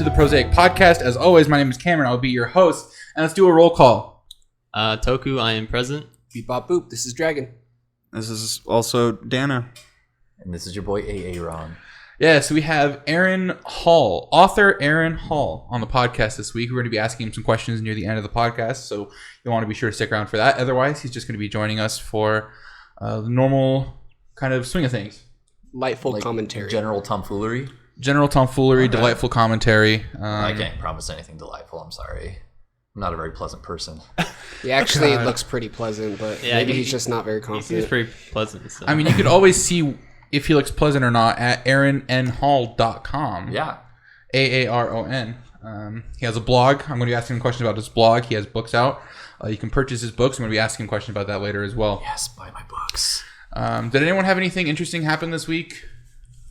the Prosaic podcast. As always, my name is Cameron. I'll be your host, and let's do a roll call. Toku, I am present. Beep bop boop. This is Dragon. This is also Dana. And this is your boy AA Ron. Yeah, so we have Aaron Hall, author Aaron Hall, on the podcast this week. We're going to be asking him some questions near the end of the podcast, so you'll want to be sure to stick around for that. Otherwise, he's just going to be joining us for the normal kind of swing of things. Lightful commentary. General tomfoolery. Okay. Delightful commentary. I can't promise anything delightful. I'm sorry. I'm not a very pleasant person. He actually looks pretty pleasant, but maybe he's just not very confident. He's pretty pleasant. So. I mean, you could always see if he looks pleasant or not at AaronNHall.com. Yeah. AARON. He has a blog. I'm going to be asking him questions about his blog. He has books out. You can purchase his books. I'm going to be asking him questions about that later as well. Yes, buy my books. Did anyone have anything interesting happen this week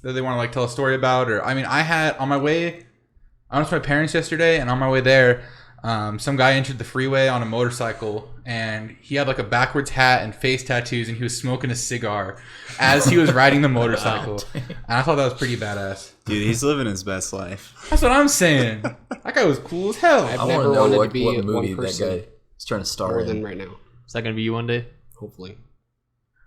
that they want to tell a story about? Or I mean, I had on my way, I went to my parents yesterday, and on my way there, some guy entered the freeway on a motorcycle, and he had a backwards hat and face tattoos, and he was smoking a cigar as he was riding the motorcycle. And I thought that was pretty badass. Dude, he's living his best life. That's what I'm saying. That guy was cool as hell. I've I never want to know wanted to be what movie one that person guy is trying to star more in. than right now. Is that going to be you one day? Hopefully.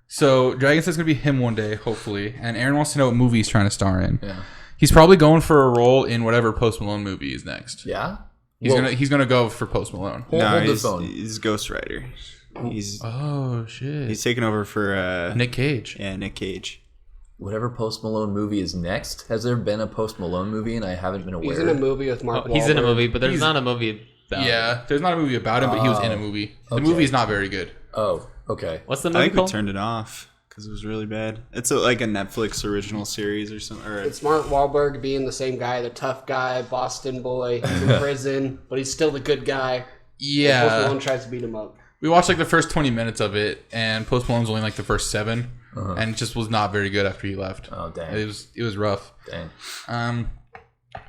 So Dragon says it's gonna be him one day, hopefully. And Aaron wants to know what movie he's trying to star in. Yeah. He's probably going for a role in whatever Post Malone movie is next. Yeah? He's gonna go for Post Malone. Hold the he's, phone. he's Ghost Rider. He's Shit. he's taking over for Nick Cage. Yeah, Nick Cage. Whatever Post Malone movie is next. Has there been a Post Malone movie and I haven't been aware? He's in a movie with Mark Wahlberg. He's in a movie, but there's not a movie about him. There's not a movie about him, but he was in a movie. The movie is not very good. Oh, okay. What's the I movie think called? we turned it off because it was really bad. It's like a Netflix original series or something. Or It's Mark Wahlberg being the same guy, the tough guy, Boston boy. He's in prison, but he's still the good guy. Post Yeah. Malone tries to beat him up. We watched the first 20 minutes of it, and Post Malone's only the first 7. And it just was not very good after he left. Oh, dang. It was rough. Dang.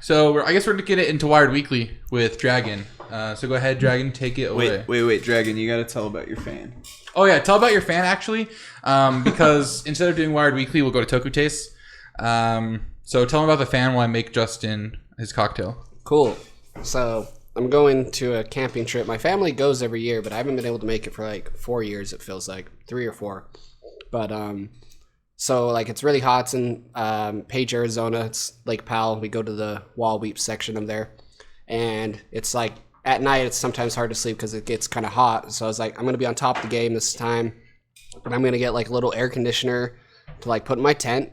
So I guess we're going to get it into Wired Weekly with Dragon. So go ahead, Dragon, take it away. Wait, Dragon, you got to tell about your fan. Oh yeah, tell about your fan actually, because instead of doing Wired Weekly, we'll go to Toku Taste. So tell him about the fan while I make Justin his cocktail. Cool. So I'm going to a camping trip. My family goes every year, but I haven't been able to make it for 4 years. It feels like 3 or 4. But so it's really hot. It's in Page, Arizona. It's Lake Powell. We go to the Wall Weep section of there, and it's at night. It's sometimes hard to sleep because it gets kind of hot. So I was I'm gonna be on top of the game this time, and I'm gonna get a little air conditioner to put in my tent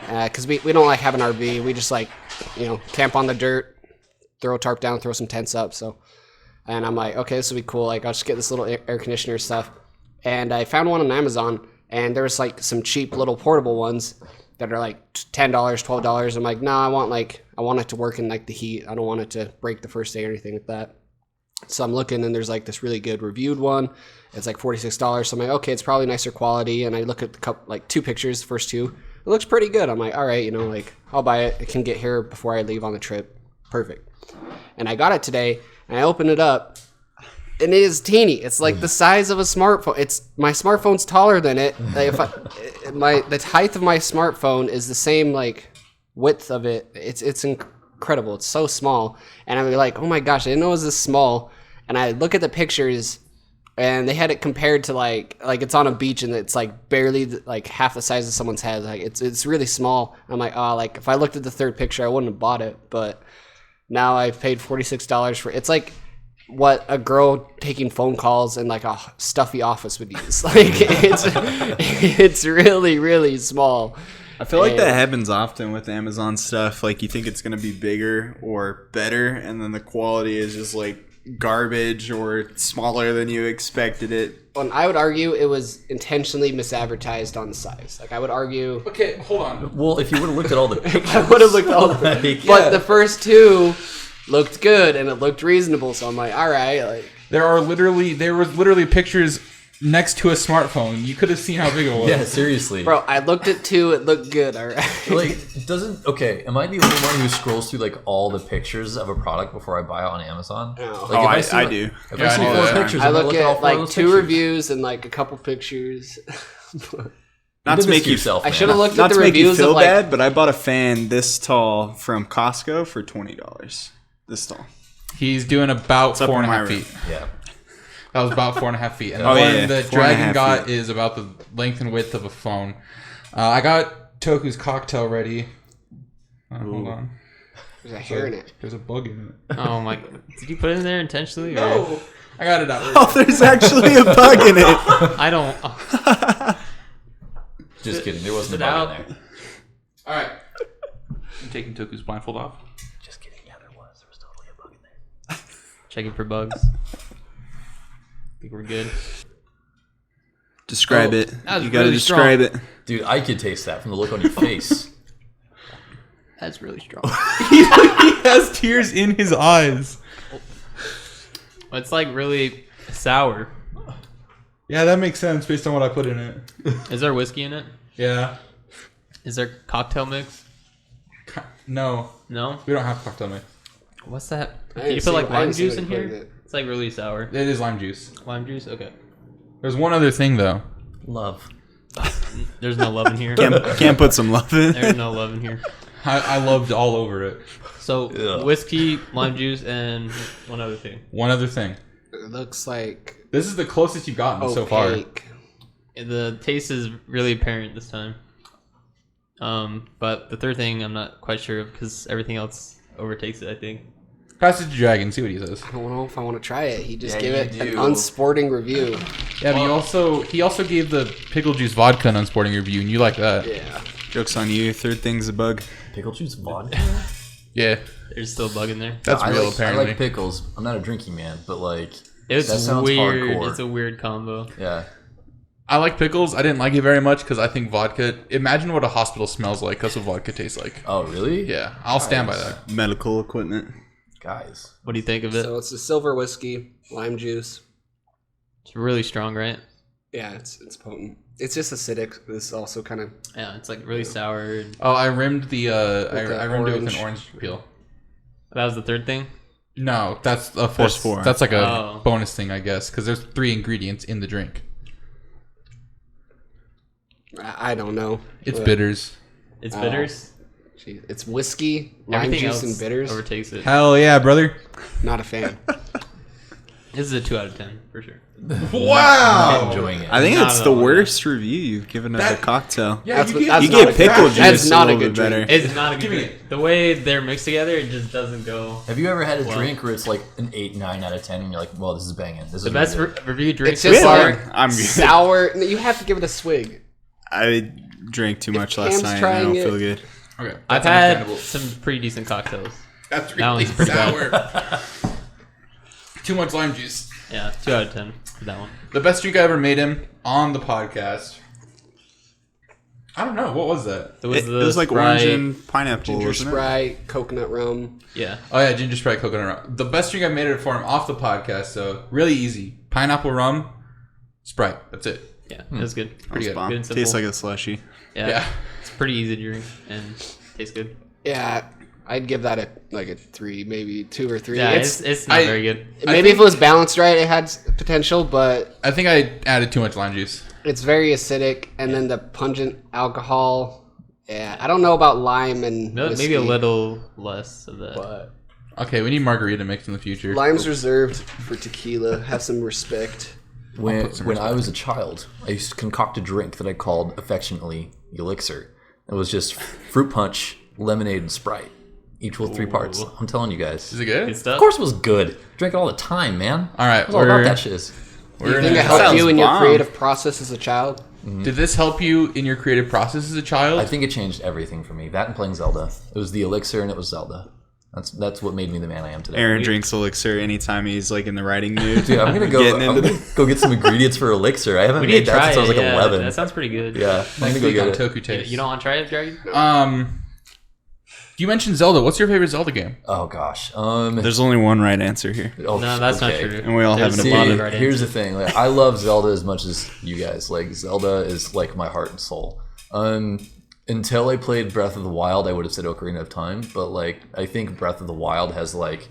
because we don't have an RV. We just camp on the dirt, throw a tarp down, throw some tents up. So, and I'm okay, this will be cool. I'll just get this little air conditioner stuff, and I found one on Amazon. And there was some cheap little portable ones that are $10, $12. I'm nah, I want it to work in the heat. I don't want it to break the first day or anything like that. So I'm looking, and there's this really good reviewed one. It's $46. So I'm okay, it's probably nicer quality. And I look at the 2 pictures, the first 2. It looks pretty good. I'm all right, I'll buy it. It can get here before I leave on the trip. Perfect. And I got it today, and I opened it up. And it is teeny. It's the size of a smartphone. My smartphone's taller than it. The height of my smartphone is the same width of it. It's incredible. It's so small. And I'm oh my gosh, I didn't know it was this small. And I look at the pictures, and they had it compared to it's on a beach, and it's barely half the size of someone's head. It's really small. I'm if I looked at the third picture, I wouldn't have bought it. But now I've paid $46 for it. It's what a girl taking phone calls in a stuffy office would use. It's really, really small. I feel like that happens often with Amazon stuff. You think it's gonna be bigger or better, and then the quality is just garbage or smaller than you expected it. And I would argue it was intentionally misadvertised on the size. I would argue. Okay, hold on. Well, if you would have looked at all the pictures. I would have looked at all the pictures. But the first 2 looked good, and it looked reasonable. So I'm all right. There was literally pictures next to a smartphone. You could have seen how big it was. Yeah, seriously. Bro, I looked at 2. It looked good. All right. Am I the only one who scrolls through all the pictures of a product before I buy it on Amazon? No. I do. If I see 4 pictures, I look at all at 4 of those 2 pictures. reviews and a couple pictures. Not to make you yourself. I should have looked not at to the make you reviews feel of bad, but I bought a fan this tall from Costco for $20. This tall. He's doing about up 4.5 in my room. feet. Yeah. That was about 4.5 feet. And the Oh, one yeah, that 4.5 Dragon got feet. is about the length and width of a phone. I got Toku's cocktail ready. Hold on. There's a hair in it. There's a bug in it. Oh my! Did you put it in there intentionally? Or? No! I got it out. Oh, there's actually a bug in it. I don't. Just kidding. There wasn't a Sit bug out. in there. Alright. I'm taking Toku's blindfold off. Just kidding. Yeah, there was. There was totally a bug in there. Checking for bugs. Think we're good. Describe Oh, it. that was You gotta really describe strong. it. Dude, I could taste that from the look on your face. That's really strong. He has tears in his eyes. It's like really sour. Yeah, that makes sense based on what I put in it. Is there whiskey in it? Yeah. Is there cocktail mix? No. No. We don't have cocktail mix. What's that? I Can you didn't put see- like I lime didn't see juice what in you put here? in it. It's like really sour. It is lime juice. Lime juice. Okay. There's one other thing though. Love. There's no love in here. Can't put some love in. There's no love in here. I loved all over it. So Ugh. whiskey, lime juice, and one other thing. One other thing. It looks like This is the closest you've gotten so far. opaque. The taste is really apparent this time. But the third thing I'm not quite sure of because everything else overtakes it. I think. Pass it to Dragon. See what he says. I don't know if I want to try it. He just Yeah, gave you it an do. unsporting review. Yeah, but he also gave the pickle juice vodka an unsporting review, and you like that. Yeah. Joke's on you. Third thing's a bug. Pickle juice vodka? Yeah, There's still a bug in there. that's I real like, apparently. I like pickles. I'm not a drinking man, but like, It's that sounds weird. hardcore. It's a weird combo. yeah. I like pickles. I didn't like it very much because I think vodka. Imagine what a hospital smells like. That's what vodka tastes like. Oh, really? Yeah, I'll stand by that. Medical equipment. Guys. What do you think of it? So it's the silver whiskey, lime juice. It's really strong, right? Yeah, it's potent. It's just acidic. This also kind of Yeah, it's like really sour. And Oh, I rimmed the. With I the rimmed it with orange. an orange peel. that was the third thing. No, that's a There's fourth. four. That's like a Oh. bonus thing, I guess, because there's 3 ingredients in the drink. I don't know. It's But, bitters. It's Oh. bitters. Geez, it's whiskey, lime Everything juice, else and bitters. overtakes it. Hell yeah, brother! Not a fan. This is a 2 out of 10 for sure. Wow. I'm enjoying it. I think Not it's at the all, yeah. worst review you've given of That- a cocktail. Yeah, That's you what- get, that's You not get a pickle drink. juice. That's a not a little good bit better. drink. It's not a good Give me drink. The way they're mixed together, it just doesn't go. Have you ever had a Well- drink where it's like an 8, 9 out of 10 and you're like, well, this is banging. This is The really best good. review drinks It's just so far. like I'm good. sour. No, you have to give it a swig. I drank too much last Cam's night. I trying don't it- feel good. Okay, I've that's had understandable. some pretty decent cocktails. That's that really one's pretty sour. Too much lime juice. Yeah, 2 out of 10 for that one. The best drink I ever made him on the podcast. I don't know. What was that? It was It the was like Sprite- orange and pineapple. Ginger wasn't it? Sprite, coconut rum. Yeah. Oh yeah, ginger Sprite coconut rum. The best drink I made it for him off the podcast. So really easy. Pineapple rum, Sprite. That's it. Yeah, it was good. That was Pretty good. bomb. Good and simple. Tastes like a slushy. Yeah. Yeah. It's pretty easy to drink and tastes good. Yeah, I'd give that a 3, maybe 2 or 3. Yeah, it's not very good. Maybe if it was balanced right, it had potential, but I think I added too much lime juice. it's very acidic, and then the pungent alcohol. Yeah, I don't know about lime and Maybe whiskey, a little less of that. but Okay, we need margarita mix in the future. lime's reserved for tequila. Have some respect. When I was a child, I used to concoct a drink that I called affectionately Elixir. It was just fruit punch, lemonade, and Sprite. Each with 3 parts. I'm telling you guys. Is it good? Good stuff. Of course it was good. Drank it all the time, man. All right, I was all about that shit. Do you think gonna- it helped Sounds you in your bomb. creative process as a child? Did this help you in your creative process as a child? I think it changed everything for me. That and playing Zelda. It was the Elixir and it was Zelda. That's what made me the man I am today. Aaron drinks Elixir anytime he's like in the writing mood. Dude, I'm gonna go get some ingredients for Elixir. I haven't We made need to that try since I was it. like Yeah, 11. that sounds pretty good. Yeah, I'm Next gonna go week on get it. Toku Taste. You don't want to try it, Dragon? You mentioned Zelda. What's your favorite Zelda game? Oh gosh. There's only one right answer here. Oh, No, that's okay. not true. And we all have There's an See, a lot opinion. of right here's the answers. thing. Like, I love Zelda as much as you guys. Like, Zelda is like my heart and soul. Until I played Breath of the Wild, I would have said Ocarina of Time. But like, I think Breath of the Wild has like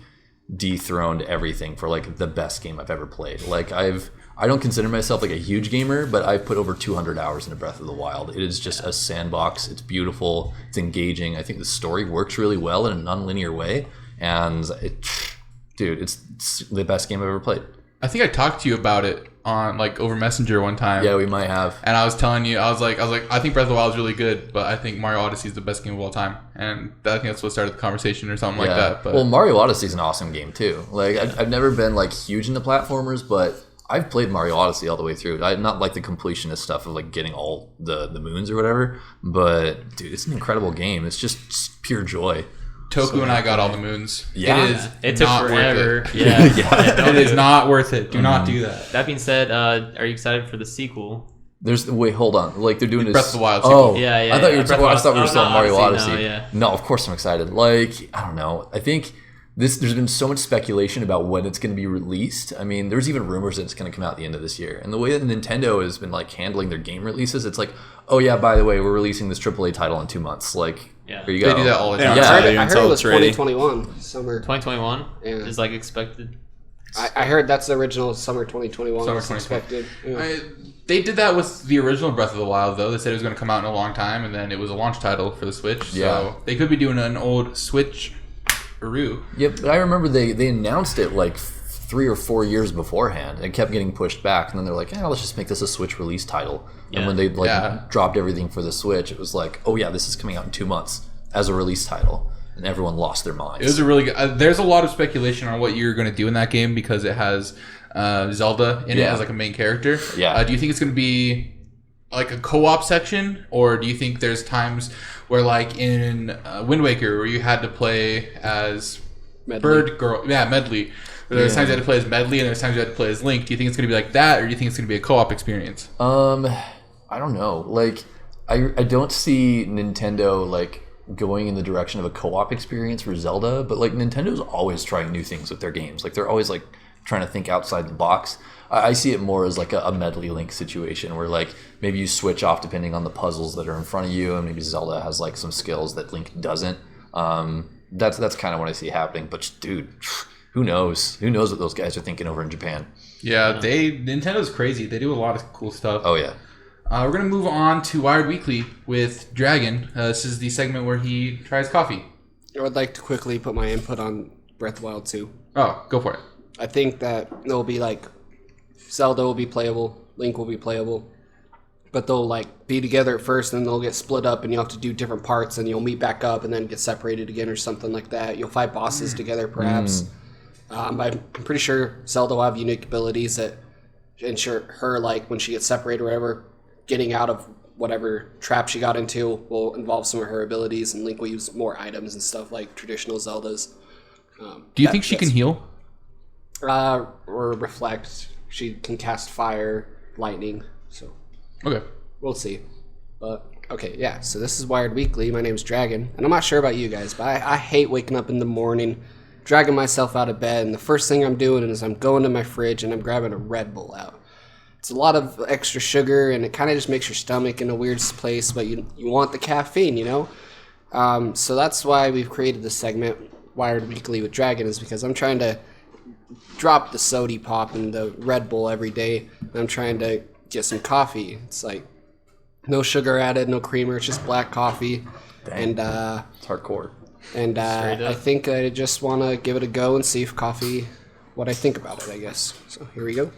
dethroned everything for like the best game I've ever played. Like, I don't consider myself like a huge gamer, but I've put over 200 hours into Breath of the Wild. It is just a sandbox. It's beautiful. It's engaging. I think the story works really well in a non-linear way. and it's the best game I've ever played. I think I talked to you about it on like over Messenger one time. Yeah, we might have. And I was telling you, I was like, I think Breath of the Wild is really good, but I think Mario Odyssey is the best game of all time. And I think that's what started the conversation or something like that. But well, Mario Odyssey is an awesome game too. Like I've never been like huge into platformers, but I've played Mario Odyssey all the way through. I'm not like the completionist stuff of like getting all the moons or whatever, but dude, it's an incredible game. It's just pure joy. Toku and I got all the moons. Yeah. It took not forever. worth it. Yeah. It is not worth it. Do not do that. That being said, are you excited for the sequel? Wait, hold on. Like they're doing this. Breath of the Wild sequel. Oh, Yeah. I thought you were. Breath of I thought we were Wild- still on Mario Odyssey. No, yeah. No, of course I'm excited. Like I don't know. I think there's been so much speculation about when it's going to be released. I mean, there's even rumors that it's going to come out at the end of this year. And the way that Nintendo has been like handling their game releases, it's like, oh yeah, by the way, we're releasing this AAA title in 2 months. Like, Yeah. here you go. They do that all the They time. don't Yeah. tell I you heard until it was it's ready. 2021 summer. 2021 Yeah. is like expected. I heard that's the original summer 2021 Summer was 2020. expected. Yeah. They did that with the original Breath of the Wild, though. They said it was going to come out in a long time, and then it was a launch title for the Switch. Yeah. So they could be doing an old Switch-aroo. Yep, but I remember they announced it like 3 or 4 years beforehand, and it kept getting pushed back. And then they're like, let's just make this a Switch release title. And when they dropped everything for the Switch, it was like, oh yeah, this is coming out in 2 months as a release title, and everyone lost their minds. It was a really good... there's a lot of speculation on what you're going to do in that game because it has Zelda in it as like a main character. Yeah. Do you think it's going to be like a co-op section, or do you think there's times where like in Wind Waker where you had to play as Medley. Bird Girl... Yeah, Medley. There's times you had to play as Medley, and there's times you had to play as Link. Do you think it's going to be like that, or do you think it's going to be a co-op experience? I don't know. Like, I don't see Nintendo like going in the direction of a co-op experience for Zelda, but like Nintendo's always trying new things with their games. Like they're always like trying to think outside the box. I see it more as like a Medley Link situation where like maybe you switch off depending on the puzzles that are in front of you, and maybe Zelda has like some skills that Link doesn't. That's kind of what I see happening. But dude, who knows? Who knows what those guys are thinking over in Japan? Yeah, Nintendo's crazy. They do a lot of cool stuff. Oh yeah. We're going to move on to Wired Weekly with Dragon. This is the segment where he tries coffee. I would like to quickly put my input on Breath of the Wild 2. Oh, go for it. I think that it'll be like Zelda will be playable, Link will be playable, but they'll like be together at first, and then they'll get split up, and you'll have to do different parts, and you'll meet back up, and then get separated again or something like that. You'll fight bosses together, perhaps. I'm pretty sure Zelda will have unique abilities that ensure her, like when she gets separated or whatever, getting out of whatever trap she got into will involve some of her abilities, and Link will use more items and stuff like traditional Zeldas. Do you think she can heal? Or reflect. She can cast fire, lightning, so Okay. we'll see. But okay, yeah. So this is Wired Weekly. My name's Dragon, and I'm not sure about you guys, but I hate waking up in the morning, dragging myself out of bed, and the first thing I'm doing is I'm going to my fridge and I'm grabbing a Red Bull out. It's a lot of extra sugar, and it kind of just makes your stomach in a weird place, but you want the caffeine, you know? So that's why we've created this segment, Wired Weekly with Dragon, is because I'm trying to drop the sody pop and the Red Bull every day, and I'm trying to get some coffee. It's like no sugar added, no creamer, it's just black coffee. Dang. And It's hardcore. I think I just want to give it a go and see if coffee, what I think about it, I guess. So here we go.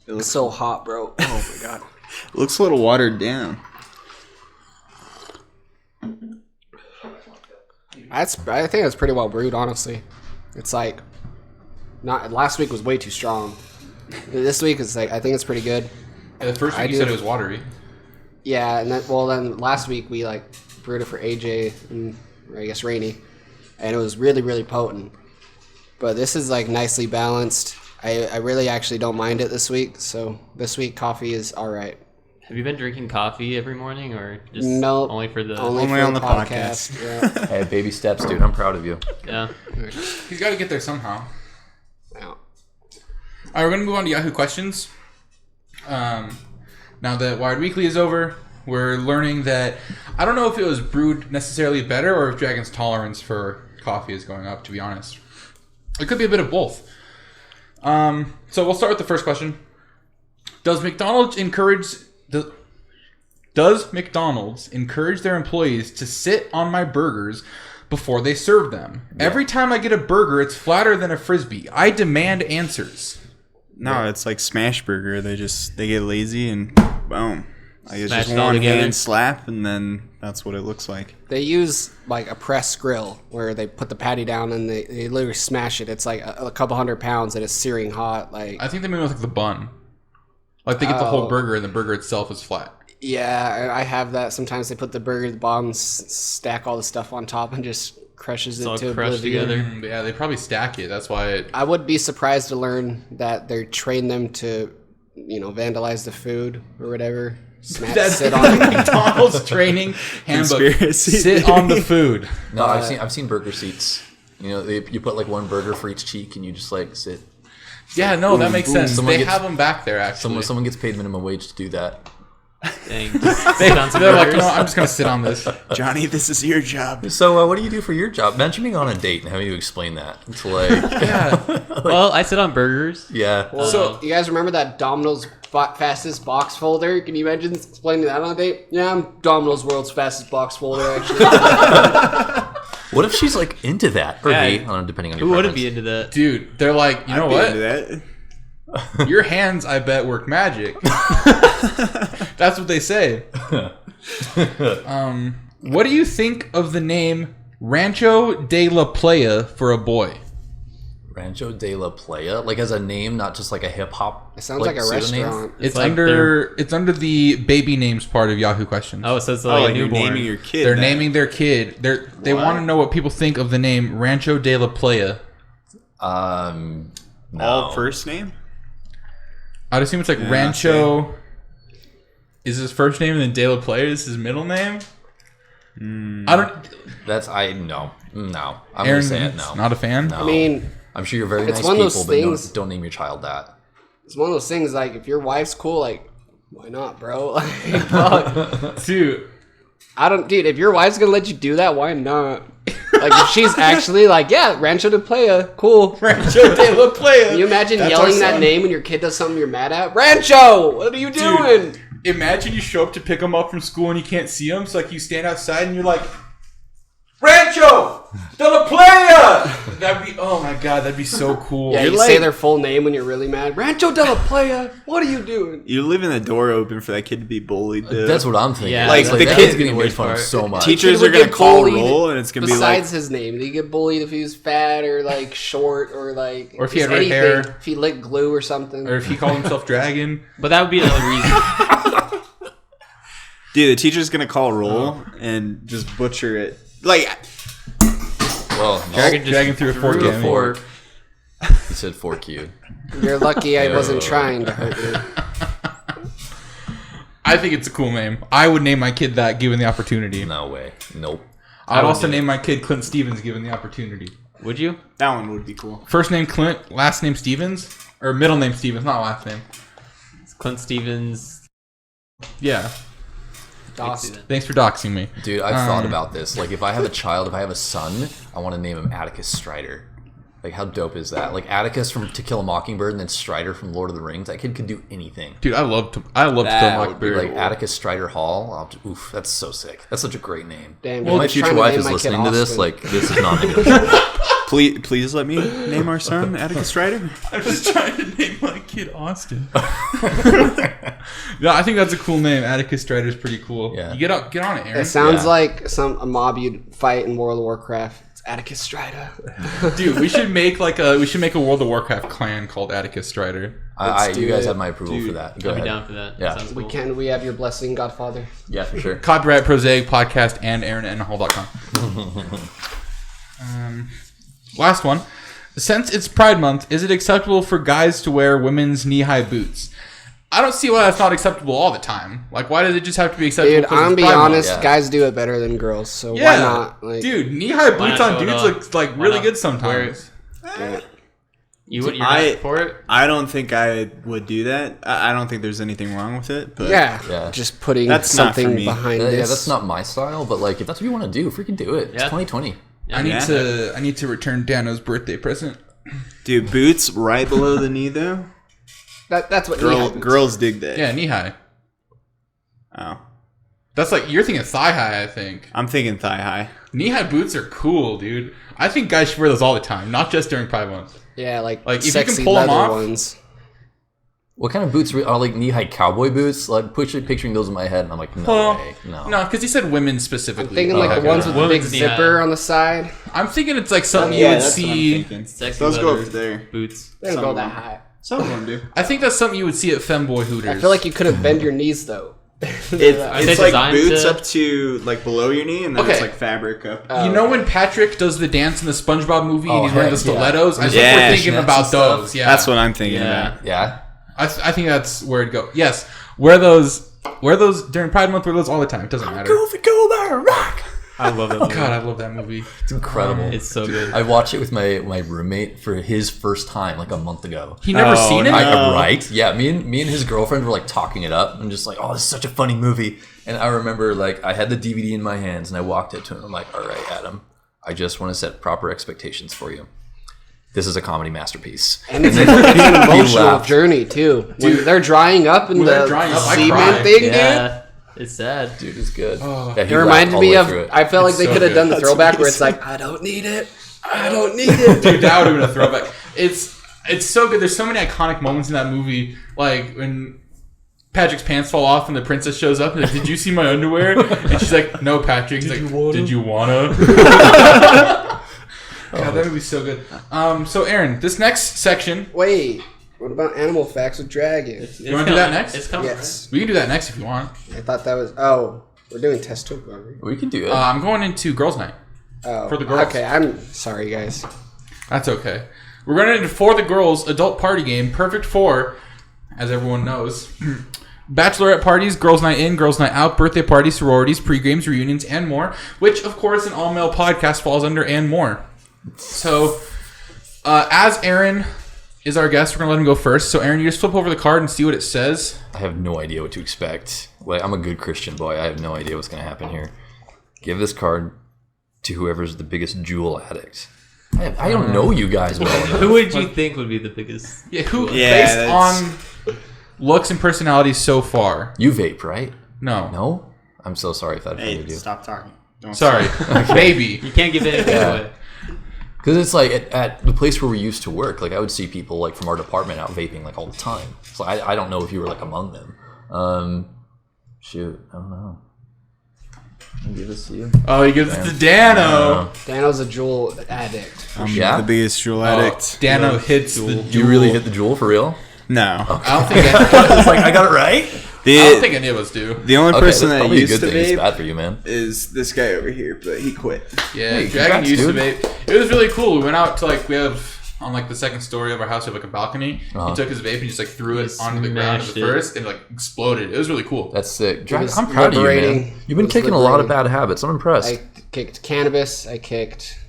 It's so hot, bro. Oh my god. It looks a little watered down. I think that's pretty well brewed, honestly. It's like not last week was way too strong. This week is like I think it's pretty good. The first week you said it was watery. Yeah, and then last week we like brewed it for AJ and or I guess Rainey, and it was really really potent. But this is like nicely balanced. I really actually don't mind it this week. So this week coffee is all right. Have you been drinking coffee every morning, or just Nope. only for the? Only for on the podcast. Yeah. Hey, baby steps, dude. I'm proud of you. Yeah. He's got to get there somehow. Yeah. All right, we're going to move on to Yahoo Questions. Now that Wired Weekly is over, we're learning that I don't know if it was brewed necessarily better or if Dragon's tolerance for coffee is going up, to be honest. It could be a bit of both. So we'll start with the first question. Does McDonald's encourage their employees to sit on my burgers before they serve them. Every time I get a burger, it's flatter than a Frisbee. I demand answers. No, it's like Smash Burger. They get lazy and boom. Like it's Smash just it all one together. hand slap, and then that's what it looks like. They use like a press grill where they put the patty down and they literally smash it. It's like a couple 100 pounds and it's searing hot. Like I think they mean with like the bun. Like they get the whole Oh. burger and the burger itself is flat. yeah, I have that. Sometimes they put the burger at the bottom, stack all the stuff on top, and just crushes it all to crushed oblivion. together. Yeah, they probably stack it. That's why it... I would be surprised to learn that they train them to, vandalize the food or whatever. Sit on it. McDonald's training handbook. Conspiracy Sit on the food. No, I've seen burger seats. You put like one burger for each cheek, and you just like sit. Yeah, no, that makes sense. Someone They gets- have them back there, actually. Someone gets paid minimum wage to do that. Dang, just sit on some They're like, burgers. no, I'm just going to sit on this. Johnny, this is your job. So, what do you do for your job? Imagine being on a date and having to explain that. It's like, Yeah. Well, I sit on burgers. yeah. So you guys remember that Domino's fastest box folder? Can you imagine explaining that on a date? Yeah, I'm Domino's world's fastest box folder, actually. What if she's like into that, or Yeah. he, depending on your Who wouldn't preference. be into that? Dude, they're like, you know I'd be what? into that. Your hands, I bet, work magic. That's what they say. What do you think of the name Rancho de la Playa for a boy? Rancho de la Playa, like as a name, not just like a hip hop. It sounds like a pseudonym? restaurant. It's like under the baby names part of Yahoo Questions. Oh, so it's Oh, like a like you're newborn. naming your kid. They're that. naming their kid. They want to know what people think of the name Rancho de la Playa. No. all first name. I'd assume it's like Yeah, Rancho is his first name and then de la Playa is his middle name. I don't. That's no. I'm gonna Aaron, say it. No, not a fan. No. I mean, I'm sure you're very it's nice one of those people, but things- don't name your child that. it's one of those things, like, if your wife's cool, like, why not, bro? Like, fuck. Dude, Dude, if your wife's gonna let you do that, why not? Like, if she's actually like, yeah, Rancho de Playa, cool. Rancho de la Playa. Can you imagine That's yelling our that son. name when your kid does something you're mad at? Rancho, what are you doing? Dude, imagine you show up to pick him up from school and you can't see him, so like you stand outside and you're like, Rancho de la Playa. That'd be, oh my god, that'd be so cool. Yeah, You're you like- say their full name when you're really mad. Rancho de la Playa, what are you doing? You're leaving the door open for that kid to be bullied. Dude. That's what I'm thinking. Yeah, Like, It's the that kid- kid's getting made fun of part. so much. Teachers Kid are would gonna get call bullied roll, and it's gonna be like, Besides his name, they get bullied if he was fat or like short or like Or if he just had red anything. hair. If he licked glue or something. Or if he called himself Dragon. But that would be another reason. dude, the teacher's gonna call roll and just butcher it. Like, Well, no. Dragon threw a fork Threw at a me. fork. He said fork you. You're lucky I wasn't trying to hurt you. I think it's a cool name. I would name my kid that given the opportunity. No way. Nope. I'd would also do it. name my kid Clint Stevens given the opportunity. Would you? that one would be cool. First name Clint, last name Stevens. Or middle name Stevens, not last name. Clint Stevens. Yeah. Dost. Thanks for doxing me. Dude, I've thought about this. Like, if I have a child, if I have a son, I want to name him Atticus Strider. Like, how dope is that? Like, Atticus from To Kill a Mockingbird and then Strider from Lord of the Rings. That kid could do anything. Dude, I love to kill would be Mockingbird. Like, Atticus Strider Hall. Oof, that's so sick. That's such a great name. Damn, If dude, my just future trying to wife name is my kid listening to this, Austin. like, this is not negotiable. Please let me name our son Atticus Strider. I'm just trying to name my kid Austin. No, I think that's a cool name. Atticus Strider is pretty cool. Yeah. You get on it, Aaron. It sounds Yeah. like a mob you'd fight in World of Warcraft. It's Atticus Strider. Dude, we should make a World of Warcraft clan called Atticus Strider. Let's You do guys it. have my approval for Dude, that. Go I'd be ahead. down for that. Yeah. Sounds We cool. can. We have your blessing, Godfather. Yeah, for sure. Copyright Prosaic Podcast and AaronAndHall.com. Last one. Since it's Pride Month, is it acceptable for guys to wear women's knee-high boots? I don't see why that's not acceptable all the time. Like, why does it just have to be acceptable? Dude, because I'm it's be Pride Month? honest. yeah. Guys do it better than girls, so Yeah, why not? Like, dude, knee-high boots not on show it dudes off? looks like Why really not? good sometimes. You're I- not for it? I don't think I would do that. I don't think there's anything wrong with it. But Yeah. just putting That's not for something me. behind Yeah, this. that's not my style, but like if that's what you want to do, freaking do it. It's Yeah. 2020. I need to return Dano's birthday present. dude, boots right below the knee though. That's what knee-high boots. Girls dig that. Yeah, knee-high. Oh. That's like, you're thinking thigh high, I think. I'm thinking thigh high. Knee high boots are cool, dude. I think guys should wear those all the time, not just during Pride Month. Yeah, like if you sexy can pull them leather off. ones. What kind of boots are like knee-high cowboy boots? Like picturing those in my head, and I'm like, no way, no. No, because he said women specifically. I'm thinking like the ones with the big zipper on the side. I'm thinking it's like something Yeah, you would that's what I'm see. thinking. Sexy Those go leather up there. boots. They don't go that high. Some of them do. I think that's something you would see at Femboy Hooters. I feel like you couldn't bend your knees though. It's they like designed boots to- up to like below your knee, and then it's Okay. like fabric up. You know when Patrick does the dance in the SpongeBob movie and Oh, he's wearing the heck yeah. stilettos? I think Yeah. we're thinking Fishnets about and stuff. those. Yeah, That's what I'm thinking Yeah. about. Yeah. I think that's where it go. Yes, wear those during Pride Month. Wear those all the time. It doesn't matter. I love that movie. God, I love that movie. It's incredible. It's so good. I watched it with my roommate for his first time like a month ago. He never Oh, seen it. no. Right? Yeah, me and his girlfriend were like talking it up. I'm just like, oh, this is such a funny movie. And I remember like I had the DVD in my hands and I walked it to him. I'm like, all right, Adam, I just want to set proper expectations for you. This is a comedy masterpiece. And it's an emotional laughed. journey too. When they're drying up in When the they're drying up, I cement cry. thing, dude. Yeah, it's sad. Dude, it's good. Oh. Yeah, he It laughed reminded all me the way of. through it. I felt like It's they so could have good. done the That's throwback where it's amazing. like, I don't need it. I don't need it. Dude, that would have been a throwback. It's so good. There's so many iconic moments in that movie, like when Patrick's pants fall off and the princess shows up and like, did you see my underwear? And she's like, no, Patrick. He's like, did you wanna? God, that movie's so good. So Aaron, this next section, Wait, what about animal facts with dragons? You wanna do that next? It's coming. Yes, we can do that next if you want. I thought that was. Oh, we're doing test talk, are we? We can do it. I'm going into girls' night. Oh, For the girls. Okay, I'm sorry, guys. That's okay. We're going into For the Girls adult party game, perfect for, as everyone knows, bachelorette parties, girls' night in, girls' night out, birthday parties, sororities, pre-games, reunions, and more, which, of course, an all-male podcast falls under and more. So, as Aaron is our guest, we're going to let him go first. So, Aaron, you just flip over the card and see what it says. I have no idea what to expect. Like, I'm a good Christian boy. I have no idea what's going to happen here. Give this card to whoever's the biggest jewel addict. I don't know you guys well enough. Who would you think would be the biggest? Yeah, who, Yeah, based that's- on looks and personality so far. You vape, right? No. No? I'm so sorry if that offended Hey, you. stop talking. Don't Sorry. Maybe. You can't give anything away. Because it's like at the place where we used to work, like I would see people like from our department out vaping like all the time. So I don't know if you were like among them. Shoot, I don't know. I'll give this to you. Oh, he gives it to Dano. Dano's a jewel addict. I'm Yeah? the biggest jewel addict. Dano hits the Jewel. jewel. Do you really hit the jewel for real? No. I don't think It's like I got it right. The, I don't think any of us do. the only Okay, person that's that probably a used good to thing. It's vape bad for you, man. is this guy over here, but he quit. Yeah, Hey, Dragon congrats, used dude. to vape. It was really cool. We went out to we have on the second story of our house, we have a balcony. Uh-huh. He took his vape and just threw it He onto the ground at smashed the it. first and it exploded. It was really cool. That's sick. Dragon, was I'm proud of you, man. liberating. You've been It was kicking a lot of liberating. bad habits. I'm impressed. I kicked cannabis. I kicked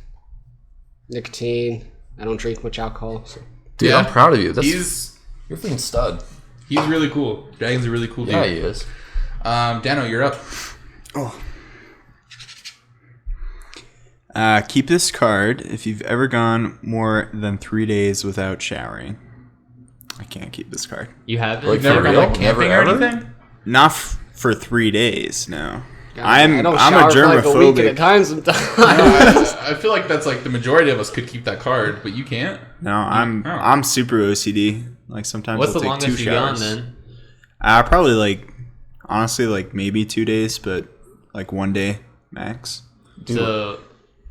nicotine. I don't drink much alcohol. So. Dude, Yeah. I'm proud of you. That's, He's you're a freaking stud. really cool. Dragon's a really cool dude. Yeah, he is. Dano, you're up. Keep this card if you've ever gone more than 3 days without showering. I can't keep this card. You have it? Like, Never For gone real? camping Never or ever? anything? Not for 3 days, no. I I'm don't a shower for like a week at a germophobic. time sometimes. I feel like that's the majority of us could keep that card, but you can't. No, I'm super OCD. Like sometimes What's I'll the take 2 longest you've gone showers. then? Probably honestly maybe 2 days, but 1 day max. So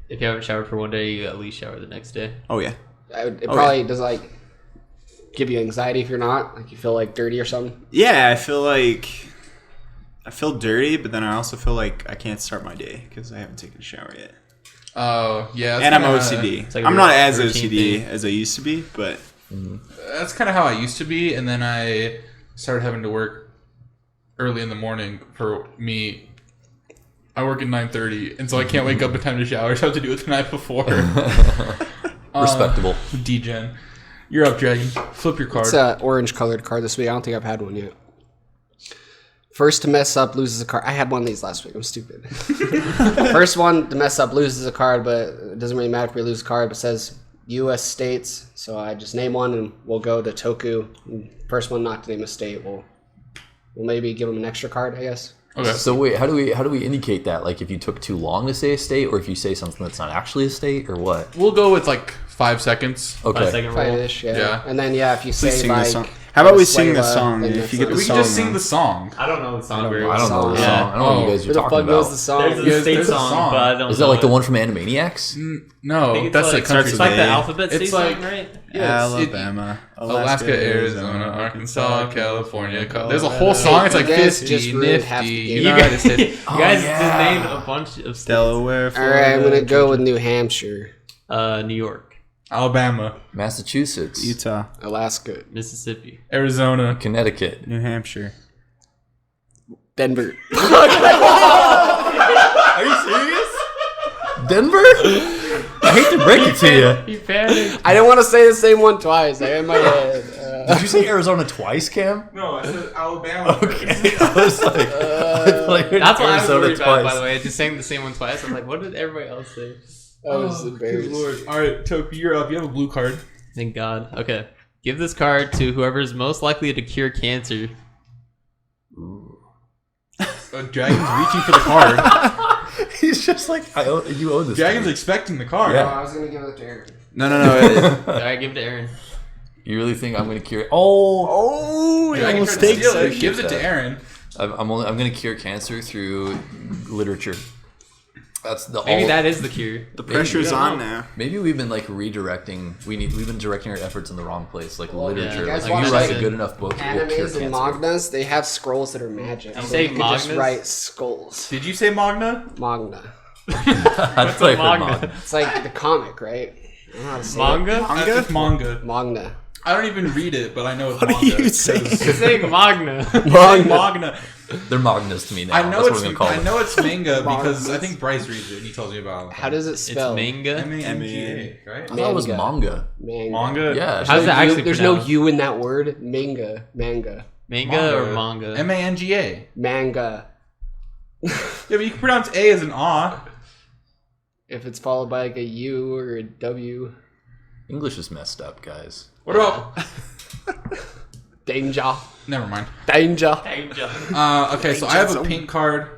if you haven't showered for one day, you at least shower the next day. Oh yeah. It probably does give you anxiety if you're not. Like you feel dirty or something. Yeah, I feel dirty, but then I also feel like I can't start my day because I haven't taken a shower yet. Oh, yeah. And I'm OCD. It's like I'm a not as routine OCD thing. as I used to be, but That's kind of how I used to be, and then I started having to work early in the morning. For me, I work at 9:30, and so I can't wake up in time to shower, so I have to do it the night before. Respectable. D-Gen. You're up, Dragon. Flip your card. It's an orange colored card this week. I don't think I've had one yet. First to mess up loses a card. I had one of these last week. I'm stupid. First one to mess up loses a card, but it doesn't really matter if we lose a card. But it says U.S. states, so I just name one and we'll go to Toku. First one not to name a state, we'll maybe give them an extra card, I guess. Okay. So wait, how do we indicate that? Like if you took too long to say a state, or if you say something that's not actually a state, or what? We'll go with like 5 seconds. Okay. 5 second rule. 5-ish, yeah. Yeah. And then if you say Please sing the like, song. How about we sing the Venezuela, song? then If you get the We song, can just sing wrong. the song. I don't know the song very I don't know the Song. song. I don't know what you guys Who are the talking fuck knows the about. song? There's a Yes, state there's a song, song. but I don't Is that know like the it. one from Animaniacs? I No, think it's that's like, a country it's like song. the alphabet It's state like- song, right? Alabama, Alaska, Arizona, Arkansas, California. There's a whole song. It's like You guys 50, just ruined half the nifty, game. United States. You guys yeah. just named a bunch of states. Delaware, All right, I'm Florida, gonna go with New Hampshire, New York, Alabama, Massachusetts, Utah, Alaska, Mississippi. Arizona. Connecticut. New Hampshire. Denver. Are you serious? Denver? I hate to break it to you. You panicked. I didn't want to say the same one twice. I in my head. Did you say Arizona twice, Cam? No, I said Alabama. Okay, I was like, That's what I was Arizona worried about, by twice. the way. Just saying the same one twice. I was like, what did everybody else say? I was Good embarrassed. Lord. All right, Toku, you're up. You have a blue card. Thank God. Okay. Give this card to whoever's most likely to cure cancer. Dragon's reaching for the card. He's just like, you owe this. Dragon's to me. expecting the card. Oh, Yeah. I was gonna give it to Aaron. No. Alright, give it to Aaron. You really think I'm going to cure it? Oh, he Dragon almost tried to takes steal it. it. Gives it to Aaron. I'm going to cure cancer through literature. That's the Maybe all. that is the cure. The pressure's Yeah. on now. Maybe we've been like redirecting. We've been directing our efforts in the wrong place, like literature. you guys Like watch, you write like, a good enough book, it will cure Animes and cancer. magnas, they have scrolls that are magic. You So say you could just magnas? write skulls. Did you say Magna? Magna. That's like manga? It's like the comic, right? I don't know how to say Manga? It's manga. it. Magna. I don't even read it, but I know it's What manga. are you saying? You're saying Magna. Magna. They're magnas to me now. I know That's what it's I'm gonna call I them. know it's manga because I Mangas. think Bryce reads it and he tells me about it. How does it It's spell? manga. M-A-N-G-A, right? I thought it was manga. Manga. Manga? Yeah. How's it actually There's pronounced? no U in that word. Manga. Manga. Manga or manga? M-A-N-G-A. Manga. Yeah, but you can pronounce A as an A. If it's followed by like a U or a W. English is messed up, guys. What about... Danger. Never mind. Danger. Okay, so I have a pink card.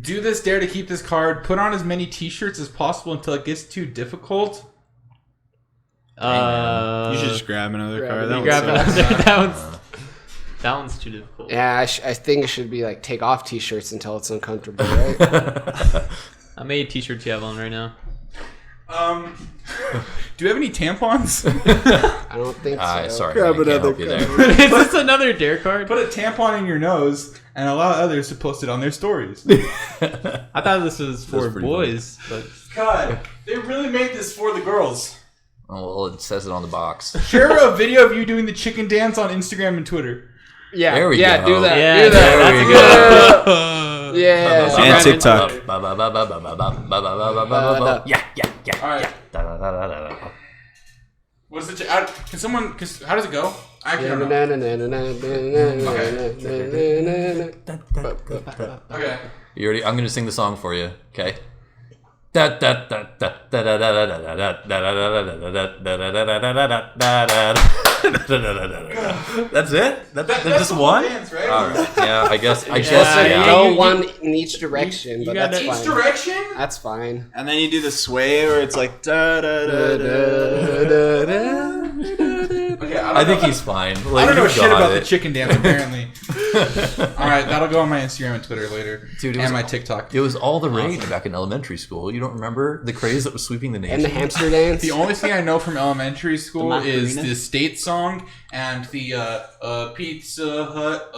Do this, dare to keep this card. Put on as many t-shirts as possible until it gets too difficult. You should just grab another grab card. it. That Grab one's it. That one's too difficult. Yeah, I think it should be like take off t-shirts until it's uncomfortable, right? How many t-shirts you have on right now? Do you have any tampons? I don't think so. Sorry, Grab I can't another help you there. Is this another dare card? Put a tampon in your nose and allow others to post it on their stories. I thought this was for pretty boys, but God, they really made this for the girls. Oh, well, it says it on the box. Share a video of you doing the chicken dance on Instagram and Twitter. Yeah, There we yeah, go. do that. yeah, do that. that's a we good go. one. Yeah. And TikTok. Yeah. All right. What's the? Can someone? Cause how does it go? I actually don't know. Okay. You ready? I'm gonna sing the song for you. Okay. That's it. That's That's just the whole one. dance, right? All right. Yeah. I guess. Yeah. Go You- one in each direction, but gotta- that's Each fine. direction. That's fine. And then you do the sway where it's like da da da da. Okay. I think he's fine. I don't know You shit got about it. the chicken dance apparently. All right, that'll go on my Instagram and Twitter later, Dude, it and was my all- TikTok. It was all the rage back in elementary school. You don't remember the craze that was sweeping the nation? And the hamster dance. The only thing I know from elementary school The is Macarena? the state song and the Pizza Hut,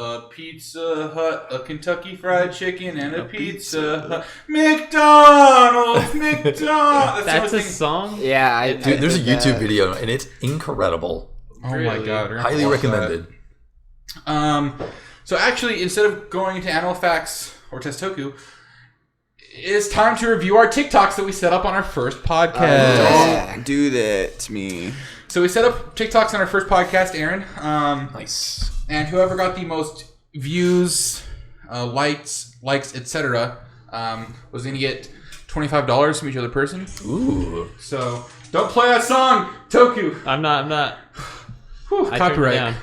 a Kentucky Fried Chicken, and a Pizza Hut. McDonald's. That's the That's only a thing. song? Yeah, I Dude, there's a did YouTube that. video and it's incredible. Oh my Really? god! we're gonna have to Highly watch that. recommended. So actually, instead of going into Animal Facts or Testoku, it's time to review our TikToks that we set up on our first podcast. Don't do that to me. So we set up TikToks on our first podcast, Aaron. Nice. And whoever got the most views, likes, etc., was going to get $25 from each other person. Ooh. So don't play that song, Toku. I'm not. Whew, I turned it copyright. down.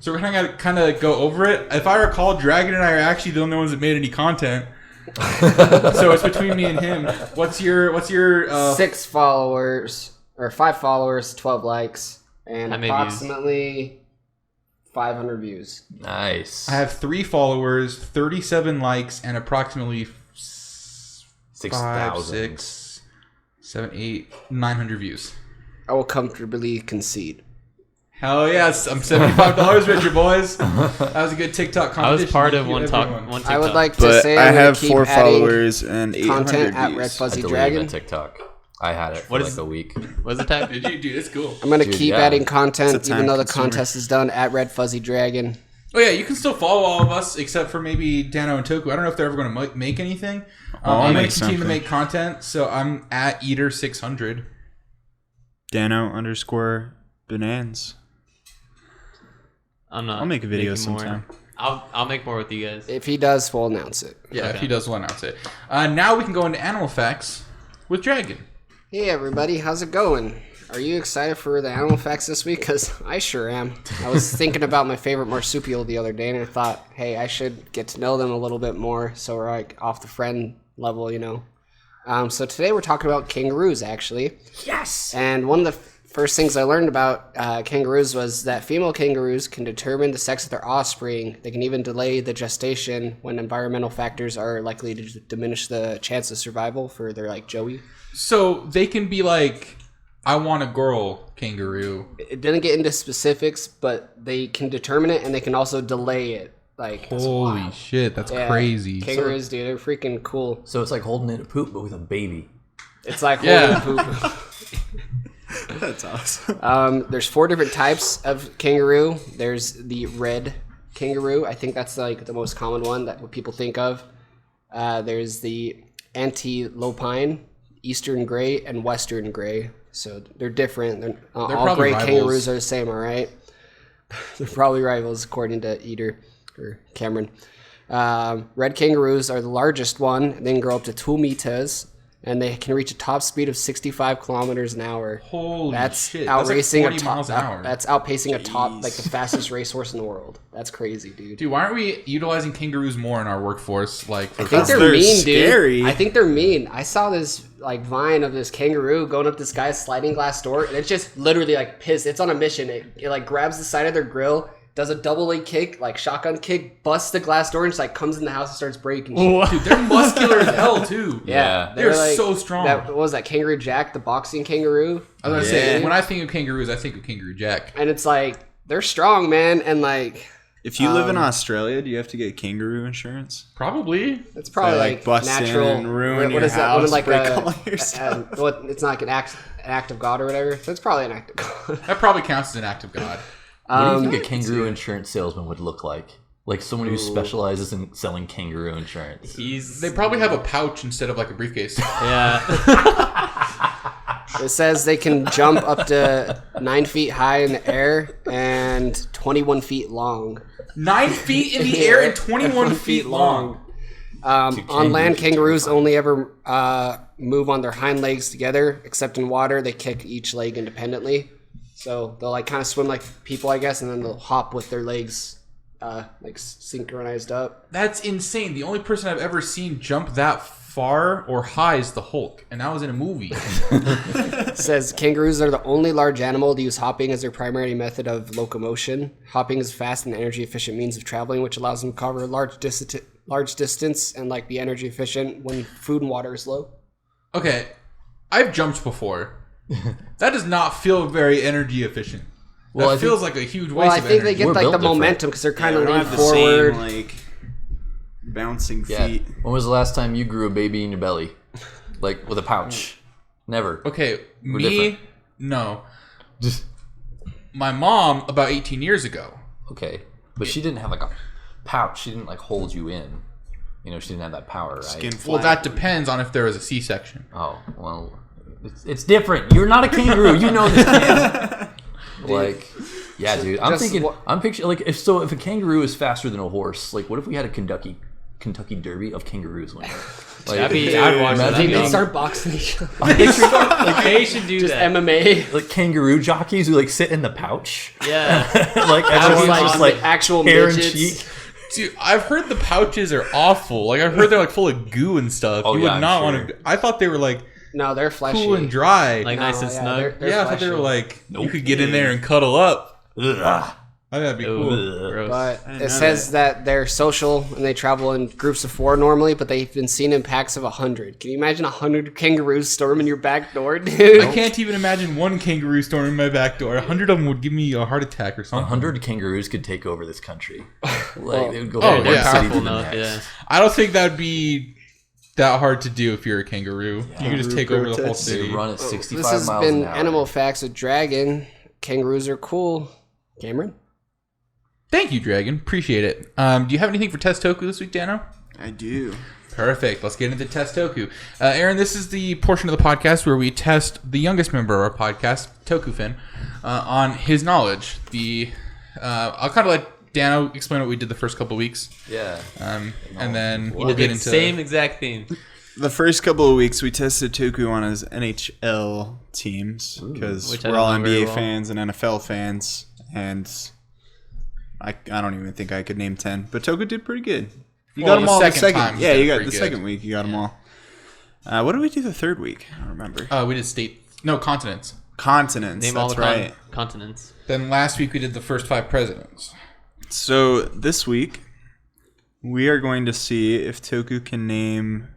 So we're gonna kind of go over it. If I recall, Dragon and I are actually the only ones that made any content. So it's between me and him. What's your 6 followers or 5 followers, 12 likes, and How many approximately 500 views. Nice. I have 3 followers, 37 likes, and approximately 5, 6,000. 6, 7, 8, 900 views. I will comfortably concede. Hell yes, I'm $75 richer, boys. That was a good TikTok I was competition. part Thank of you, one everyone. TikTok. I would like to But say I I'm gonna have keep 4 adding followers and 800 content at Red views. I Fuzzy deleted Dragon. that TikTok. I had it for What like is- a week. What's the tag? Did you, dude? It's cool. I'm gonna Dude, keep yeah. adding content It's a even though the time-consumer. contest is done at Red Fuzzy Dragon. Oh yeah, you can still follow all of us except for maybe Dano and Toku. I don't know if they're ever going to make anything. I'll I'm going make to continue to something. make content, so I'm at Eater600. Dano_bananas. I'm not. I'll make a video making more. sometime. I'll make more with you guys. If he does, we'll announce it. Yeah, if Okay. he does, we'll announce it. Now we can go into animal facts with Dragon. Hey everybody, how's it going? Are you excited for the animal facts this week? Because I sure am. I was thinking about my favorite marsupial the other day, and I thought, hey, I should get to know them a little bit more, so we're like off the friend level, you know. So today we're talking about kangaroos, actually. Yes. And one of the first things I learned about kangaroos was that female kangaroos can determine the sex of their offspring. They can even delay the gestation when environmental factors are likely to diminish the chance of survival for their like joey. So they can be like, I want a girl kangaroo. It didn't get into specifics, but they can determine it and they can also delay it. Like, that's Holy wild. shit, that's Yeah, crazy. Kangaroos, dude, they're freaking cool. So it's like holding in a poop, but with a baby. It's like Yeah. holding poop. That's awesome. There's 4 different types of kangaroo. There's the red kangaroo. I think that's like the most common one that what people think of. There's the antilopine, eastern gray, and western gray. So they're different. They're all probably gray rivals. kangaroos are the same, all right? They're probably rivals according to Eater or Cameron. Red kangaroos are the largest one, and they can grow up to 2 meters, and they can reach a top speed of 65 kilometers an hour. Holy That's shit. outracing that's like 40 a top. miles an hour. That's outpacing a top, like the fastest racehorse in the world. That's crazy, dude. Dude, why aren't we utilizing kangaroos more in our workforce? Like, for I think they're they're mean, scary. dude. I think they're mean. I saw this like vine of this kangaroo going up this guy's sliding glass door, and it's just literally like pissed. It's on a mission. It like grabs the side of their grill, does a double leg kick, like shotgun kick, busts the glass door, and just like comes in the house and starts breaking shit. Dude, they're muscular as hell, too. Yeah. They're so strong. What was that, Kangaroo Jack, the boxing kangaroo? I was going to say, Yeah. when I think of kangaroos, I think of Kangaroo Jack. And it's like they're strong, man, and like If you live in Australia, do you have to get kangaroo insurance? Probably. it's probably They, like bust natural. in and ruin what your is that? house, What, like break a, all your stuff. what? It's not like an act of God or whatever. So it's probably an act of God. That probably counts as an act of God. What do you think a kangaroo insurance salesman would look like? Like someone who specializes in selling kangaroo insurance. They probably have a pouch instead of like a briefcase. Yeah. It says they can jump up to 9 feet high in the air and 21 feet long. 9 feet in the air and 21 feet long. On land, kangaroos only ever move on their hind legs together, except in water. They kick each leg independently. So they'll like kind of swim like people, I guess, and then they'll hop with their legs like synchronized up. That's insane. The only person I've ever seen jump that far or high is the Hulk, and that was in a movie. It says kangaroos are the only large animal to use hopping as their primary method of locomotion. Hopping is a fast and energy efficient means of traveling, which allows them to cover large distance and like be energy efficient when food and water is low. Okay, I've jumped before. That does not feel very energy efficient. Well, That I think- feels like a huge waste Well, I of think they energy. get We're like built the different. momentum because they're kind We of don't lean have the forward. same, like, bouncing Yeah. feet. When was the last time you grew a baby in your belly? Like with a pouch? Never. Okay, me, different. no. Just My mom, about 18 years ago. okay. But she didn't have like a pouch. She didn't like hold you in. You know, she didn't have that power, right? Skin Well, flap. that depends on if there was a C-section. Oh, well, it's different. You're not a kangaroo. You know this, man. Like, yeah, dude. I'm Just thinking. what- I'm picturing like if a kangaroo is faster than a horse, like what if we had a Kentucky Derby of kangaroos one year? I'd watch that. They Imagine start boxing each other. Like, they should do Just that. MMA. like kangaroo jockeys who like sit in the pouch. Yeah. Like everyone's like, just like actual hair and midgets. cheek. Dude, I've heard the pouches are awful. Like I've heard they're like full of goo and stuff. Oh, You yeah, would I'm not sure. want to. I thought they were like No, they're fleshy. cool and dry. Like nice and snug. they're I thought they were fleshy. like you could get in there and cuddle up. Ugh. I think that'd be cool. Gross. But didn't it know says that they're social and they travel in groups of 4 normally, but they've been seen in packs of 100. Can you imagine 100 kangaroos storming your back door, dude? I can't even imagine one kangaroo storming my back door. 100 of them would give me a heart attack or something. 100 kangaroos could take over this country. Like they would go Oh, from one yeah. city to Powerful the enough, next. yeah. I don't think that'd be that hard to do if you're a kangaroo. You could just take over the whole protests. They city. run at 65 This has miles been an hour. Animal Facts with Dragon. Kangaroos are cool. Cameron? Thank you, Dragon. Appreciate it. Do you have anything for Test Toku this week, Dano? I do. Perfect. Let's get into Test Toku. Aaron, this is the portion of the podcast where we test the youngest member of our podcast, Tokufin, on his knowledge. I'll kind of let Dano explain what we did the first couple of weeks, Yeah. and then We we'll did get the into same exact theme. The first couple of weeks, we tested Toku on his NHL teams because Which I we're don't all know very NBA well. fans and NFL fans, and I don't even think I could name 10. But Toku did pretty good. You Well, got them the all the second second. time he Yeah, did you got pretty the good. second week. You got them all. What did we do the third week? I don't remember. we did continents. Continents. Name all That's the right. continents. Then last week we did the first 5 presidents. So this week, we are going to see if Toku can name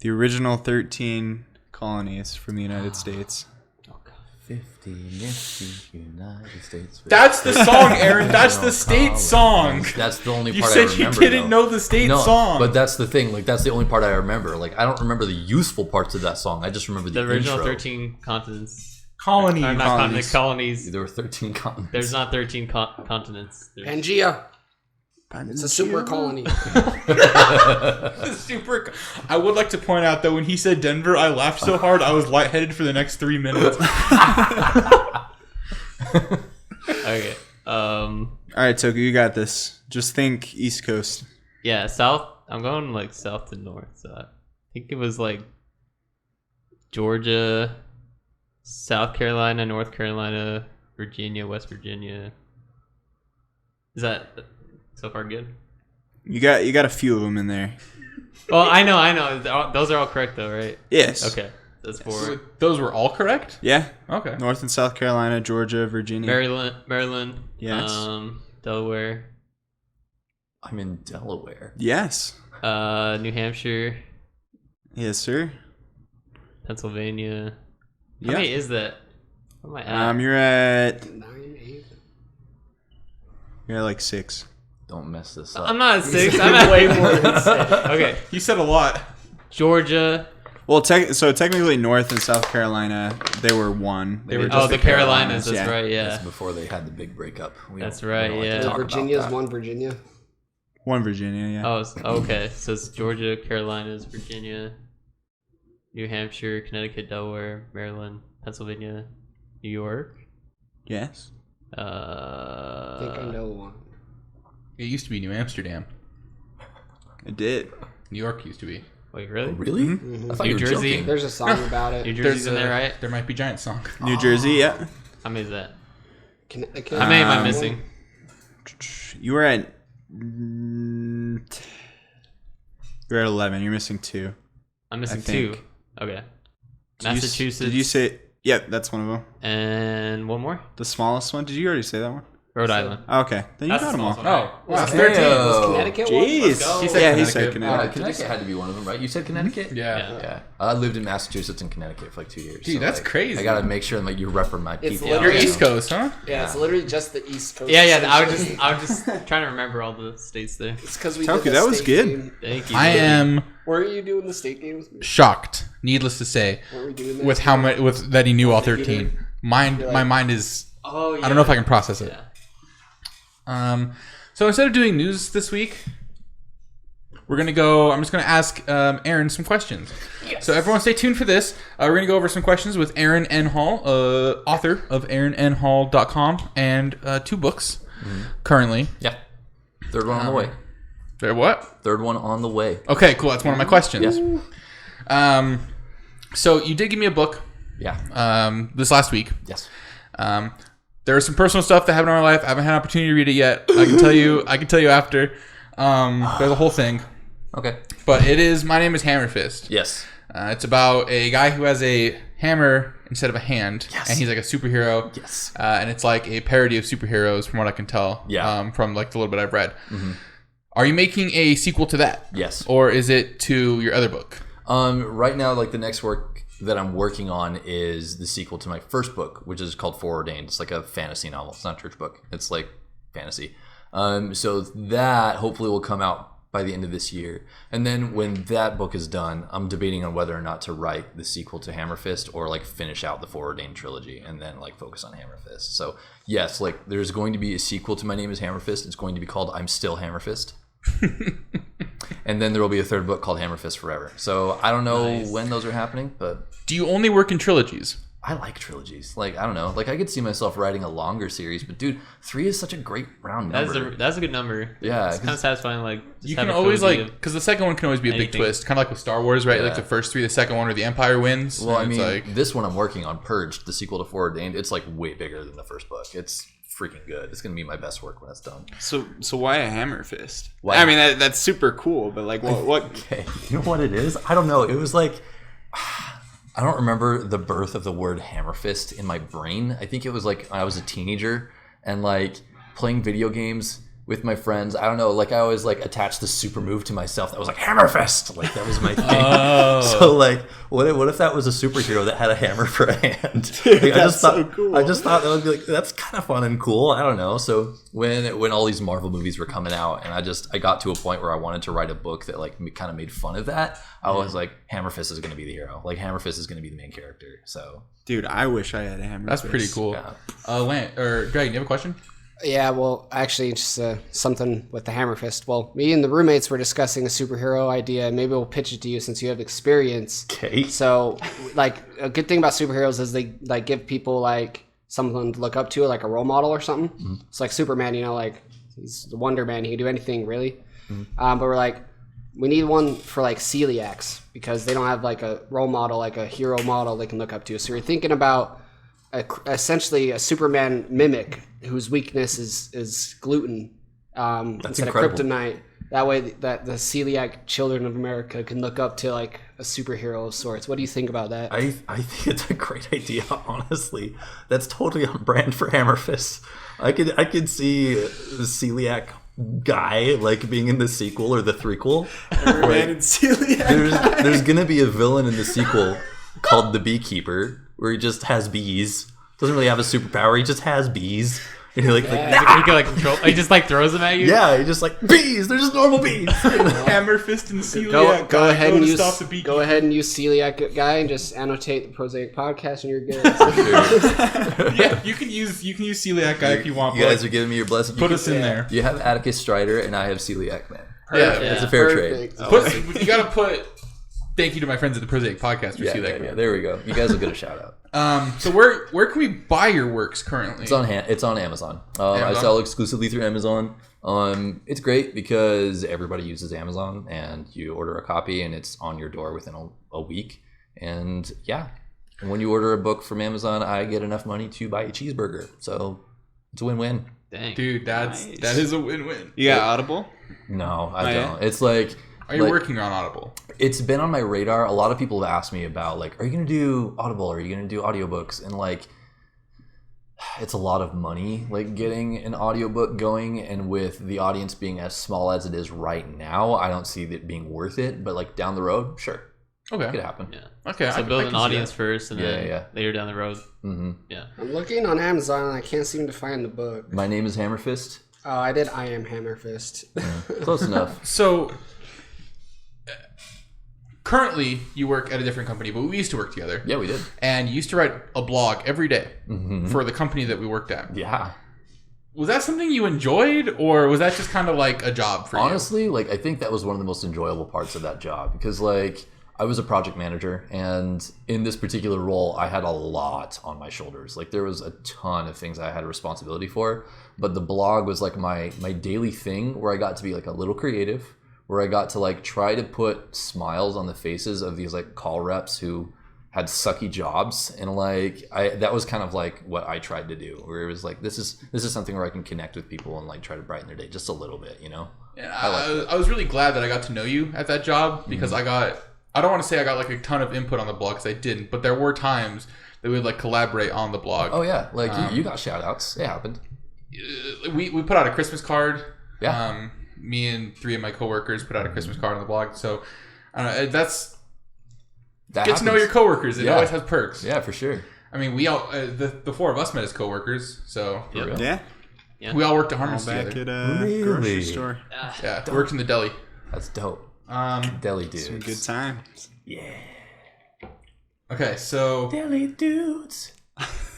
the original 13 colonies from the United States. 50 nifty United States. That's the song, Aaron. That's the state song. That's the only You part I said remember. you didn't though. know the state No, song. but that's the thing. Like that's the only part I remember. Like I don't remember the useful parts of that song. I just remember the, The original intro. 13 continents. colonies. Or not continents, colonies. There were 13 continents. There's not 13 continents. There's- Pangea. It's a super colony. Super. I would like to point out that when he said Denver, I laughed so hard I was lightheaded for the next 3 minutes. Okay. All right, Toku, you got this. Just think East Coast. Yeah, south. I'm going like south to north. So I think it was like Georgia, South Carolina, North Carolina, Virginia, West Virginia. Is that so far good? You got a few of them in there. Well, I know. Those are all correct though, right? Yes. Okay. That's four. Those were all correct? Yeah. Okay. North and South Carolina, Georgia, Virginia. Maryland. Yes. Delaware. I'm in Delaware. Yes. New Hampshire, Yes, sir. Pennsylvania. How Yeah. many is that? Where am I at? You're at 9, 8. like 6. Don't mess this up. I'm not at 6. I'm at way more than 6. Okay. You said a lot. Georgia. Well, so technically North and South Carolina, they were 1. They were Oh, just the Carolinas. That's yeah. right. That's Yeah. before they had the big breakup. That's we right, don't like to yeah. talk about Virginia's that. 1 Virginia. 1 Virginia, yeah. Oh, okay. So it's Georgia, Carolinas, Virginia, New Hampshire, Connecticut, Delaware, Maryland, Pennsylvania, New York. Yes. I think I know one. It used to be New Amsterdam. It did. New York used to be. Wait, really? Really? I thought New you were Jersey? joking. There's a song about it. New Jersey's in there, right? There might be Giant Song. New Jersey, yeah. How many is that? Connecticut. How many am I missing? You were at... You're at 11. You're missing 2. I'm missing I think. 2. Okay. Did you Massachusetts. did you say... Yep, that's one of them. And one more? The smallest one? Did you already say that one? Rhode Island. Okay, then you That's got the them all. smallest one. Oh, wow. Was 13. Was Connecticut one? Jeez. He said Yeah, he Connecticut. said Connecticut. Connecticut had to be one of them, right? You said Connecticut? Yeah. Okay. I lived in Massachusetts and Connecticut for like 2 years. Dude, that's crazy. I gotta make sure like you're repping my It's people. literally- You're East Coast, huh? Yeah, it's literally just the East Coast. Yeah. I was essentially. just trying to remember all the states there. It's because we Toku, did the that was state good. game. Thank you. I am Were you doing the state games? shocked, needless to say, Were we doing that? with how much with that he knew all Either. 13. My mind is. Oh, yeah. I don't know if I can process it. Yeah. So instead of doing news this week, we're gonna go. I'm just gonna ask Aaron some questions. So everyone, stay tuned for this. We're gonna go over some questions with Aaron N. Hall, author of AaronNHall.com and 2 books currently. Yeah. Third one on the way. There what? Third one on the way. Okay, cool. That's one of my questions. Yes. So you did give me a book Yeah. this last week. Yes. There is some personal stuff that happened in my life. I haven't had an opportunity to read it yet. I can tell you. I can tell you after. There's a whole thing. Okay. But it is. My name is Hammerfist. Yes. It's about a guy who has a hammer instead of a hand, Yes. and he's like a superhero. Yes. And it's like a parody of superheroes, from what I can tell. Yeah. From like the little bit I've read. Mm-hmm. Are you making a sequel to that? Yes. Or is it to your other book? Right now, like the next work that I'm working on is the sequel to my first book, which is called Foreordained. It's like a fantasy novel. It's not a church book. It's like fantasy. So that hopefully will come out by the end of this year. And then when that book is done, I'm debating on whether or not to write the sequel to Hammerfist or like finish out the Foreordained trilogy and then like focus on Hammerfist. So yes, like there's going to be a sequel to My Name is Hammerfist. It's going to be called I'm Still Hammerfist. And then there will be a third book called Hammerfist Forever. So I don't know when those are happening, but Do you only work in trilogies? I like trilogies. Like, I don't know. Like, I could see myself writing a longer series, but dude, 3 is such a great round number. That's a good number. Yeah, It's kind of satisfying. Like just You have can a always cozy like, because the second one can always be a big anything. twist, kind of like with Star Wars, right? Yeah. Like the first 3, the second one, or the Empire wins. Well, I and mean, it's like, this one I'm working on, Purged, the sequel to Foreordained, it's like way bigger than the first book. It's freaking good. It's going to be my best work when it's done. So why a hammer fist? Why- I mean, that's super cool, but like, what? Okay, you know what it is? I don't know. It was like, I don't remember the birth of the word Hammerfist in my brain. I think it was like I was a teenager and like playing video games with my friends. I don't know. Like I always like attached the super move to myself that was like Hammerfist. Like that was my thing. Oh. So like, what if that was a superhero that had a hammer for a hand? Like, I just thought, so cool. I just thought that would be like that's kind of fun and cool. I don't know. So when all these Marvel movies were coming out, and I got to a point where I wanted to write a book that like kind of made fun of that. I was like, Hammerfist is going to be the hero. Like Hammerfist is going to be the main character. So Dude, I wish I had a hammer. that's fist. pretty cool. yeah. Lance, or Dragon, you have a question? Yeah, well, actually, just something with the hammer fist. Well, me and the roommates were discussing a superhero idea, and maybe we'll pitch it to you since you have experience. Okay. So, like, a good thing about superheroes is they like give people like someone to look up to, like a role model or something. Mm-hmm. It's like Superman, you know, like he's the Wonder Man; he can do anything really. Mm-hmm. But we're like, we need one for like celiacs because they don't have like a role model, like a hero model they can look up to. So we're thinking about essentially a Superman mimic whose weakness is gluten instead incredible. of kryptonite. That way, that the celiac children of America can look up to like a superhero of sorts. What do you think about that? I think it's a great idea, honestly. That's totally on brand for Hammerfist. I could see the celiac guy like being in the sequel or the threequel. Man and celiac. There's gonna be a villain in the sequel called the Beekeeper, where he just has bees. Doesn't really have a superpower. He just has bees. And he like You can like control. He just like throws them at you. yeah, he just like bees. They're just normal bees. Hammerfist and celiac. Go ahead and use stop the beak. go ahead and use celiac guy and just annotate the Prosaic podcast and you're good. Yeah, you can use celiac guy if you want. You guys are giving me your blessing. put us in there. You have Atticus Strider, and I have celiac man. Yeah, That's a fair trade. Perfect. you gotta put. Thank you to my friends at the Prosaic podcast for Yeah, celiac. yeah, there we go. You guys will get a shout out. So where can we buy your works currently? It's on Amazon. I Amazon? sell exclusively through Amazon. It's great because everybody uses Amazon, and you order a copy, and it's on your door within a week. And yeah, and when you order a book from Amazon, I get enough money to buy a cheeseburger. So it's a win-win. Dang. Dude, that is a win-win. You got Audible? No, I yeah? don't. It's like. Are you working on Audible? It's been on my radar. A lot of people have asked me about like, are you going to do Audible? Are you going to do audiobooks? And like, it's a lot of money, like getting an audiobook going. And with the audience being as small as it is right now, I don't see it being worth it. But like down the road, sure, it Okay. could happen. Yeah. Okay. So build an audience first, and Yeah, then yeah. later down the road. Mm-hmm. Yeah. I'm looking on Amazon and I can't seem to find the book. My name is Hammerfist. Oh, I did. I am Hammerfist. Close enough. So currently you work at a different company, but we used to work together. Yeah, we did. And you used to write a blog every day for the company that we worked at. Yeah. Was that something you enjoyed, or was that just kind of like a job for you? Honestly, like I think that was one of the most enjoyable parts of that job because like I was a project manager, and in this particular role, I had a lot on my shoulders. Like there was a ton of things I had a responsibility for, but the blog was like my daily thing where I got to be like a little creative, where I got to like try to put smiles on the faces of these like call reps who had sucky jobs, and like that was kind of like what I tried to do, where it was like this is something where I can connect with people and like try to brighten their day just a little bit, you know. And I was really glad that I got to know you at that job, because I don't want to say I got like a ton of input on the blog, because I didn't, but there were times that we would like collaborate on the blog. Oh yeah, like you got shout outs. It happened. We put out a Christmas card. Yeah. Me and 3 of my coworkers put out a Christmas card on the blog. So that get happens. to know your coworkers. It Yeah. always has perks. Yeah, for sure. I mean, we all the 4 of us met as coworkers, so Yep. Yeah. we all worked at All Hammerfist back together. at a Really? grocery store. Yeah, we worked in the deli. That's dope. Deli dudes. Some good times. Okay, so Deli dudes.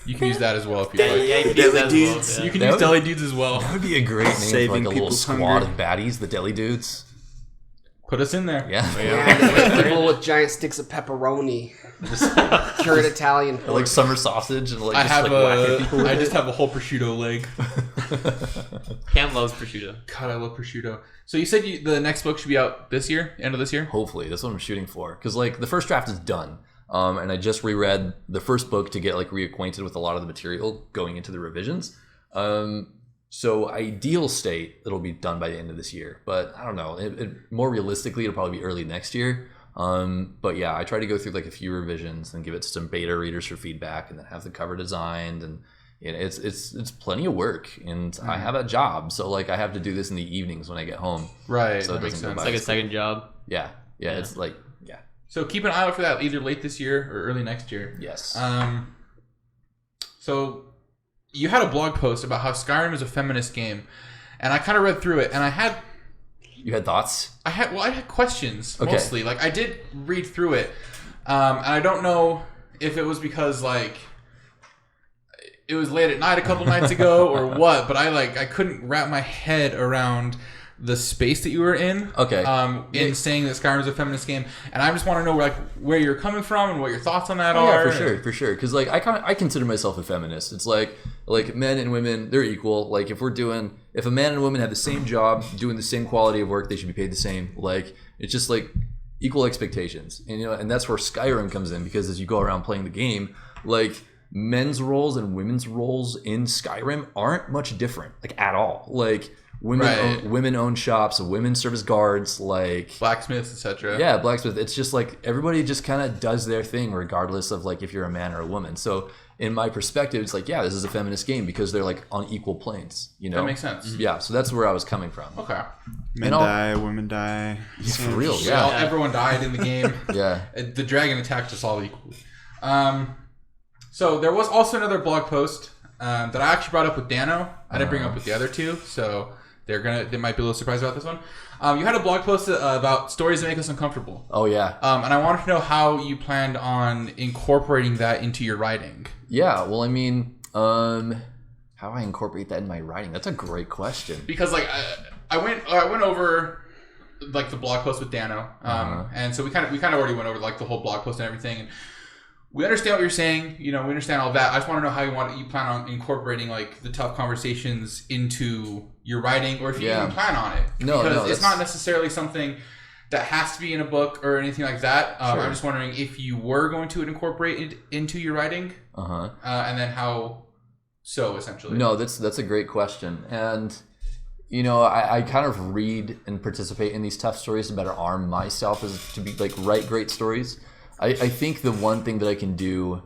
you can use that as well if you like. Yeah, you can use that as well. dudes. Yeah. You can That use would- deli dudes as well. That would be a great name for Saving like a little people's squad hunger. of baddies, the deli dudes. Put us in there. Yeah. Yeah, people with giant sticks of pepperoni, cured Italian. Like summer sausage and like I just have like whacking people with I it. just have a whole prosciutto leg. Cam loves prosciutto. God, I love prosciutto. So you said the next book should be out this year, end of this year? Hopefully, that's what I'm shooting for. Because like the first draft is done, and I just reread the first book to get like reacquainted with a lot of the material going into the revisions. So ideal state, it'll be done by the end of this year. But I don't know. More realistically, it'll probably be early next year. But yeah, I try to go through like a few revisions and give it to some beta readers for feedback, and then have the cover designed. And you know, it's plenty of work, and I have a job, so like I have to do this in the evenings when I get home. Right, So it that makes doesn't go sense. by It's like a second job. Yeah, it's like So keep an eye out for that either late this year or early next year. yes. So you had a blog post about how Skyrim is a feminist game, and I kind of read through it, and I had You had thoughts? I had questions Okay. mostly. Like I did read through it, and I don't know if it was because like it was late at night a couple nights ago or what, but I couldn't wrap my head around the space that you were in. Okay. In saying that Skyrim is a feminist game, and I just want to know like where you're coming from and what your thoughts on that Oh, are. yeah, for sure. Because like I consider myself a feminist. It's like men and women, they're equal. Like if a man and woman have the same job, doing the same quality of work, they should be paid the same. Like it's just like equal expectations, and and that's where Skyrim comes in, because as you go around playing the game, like men's roles and women's roles in Skyrim aren't much different, like at all. Like women own shops, women serve as guards, like Blacksmiths, etc. yeah, blacksmith. It's just like everybody just kind of does their thing regardless of like if you're a man or a woman. So in my perspective, it's like, yeah, this is a feminist game because they're like on equal planes, That makes sense. Yeah, so that's where I was coming from. Okay. Men die, women die. For real, Well, yeah. everyone died in the game. Yeah. The dragon attacked us all equally. So there was also another blog post that I actually brought up with Dano. I didn't bring up with the other two, so they might be a little surprised about this one. You had a blog post about stories that make us uncomfortable. Oh yeah. And I wanted to know how you planned on incorporating that into your writing. Yeah, well, I mean, how I incorporate that in my writing? That's a great question. Because like I went over like the blog post with Dano, and so we kind of already went over like the whole blog post and everything. And we understand what you're saying. We understand all that. I just want to know how you plan on incorporating like the tough conversations into your writing, or if you even plan on it. No, because it's not necessarily something that has to be in a book or anything like that. I'm just wondering if you were going to incorporate it into your writing, and then how so essentially. No, that's a great question, and I kind of read and participate in these tough stories to better arm myself to be like write great stories. I think the one thing that I can do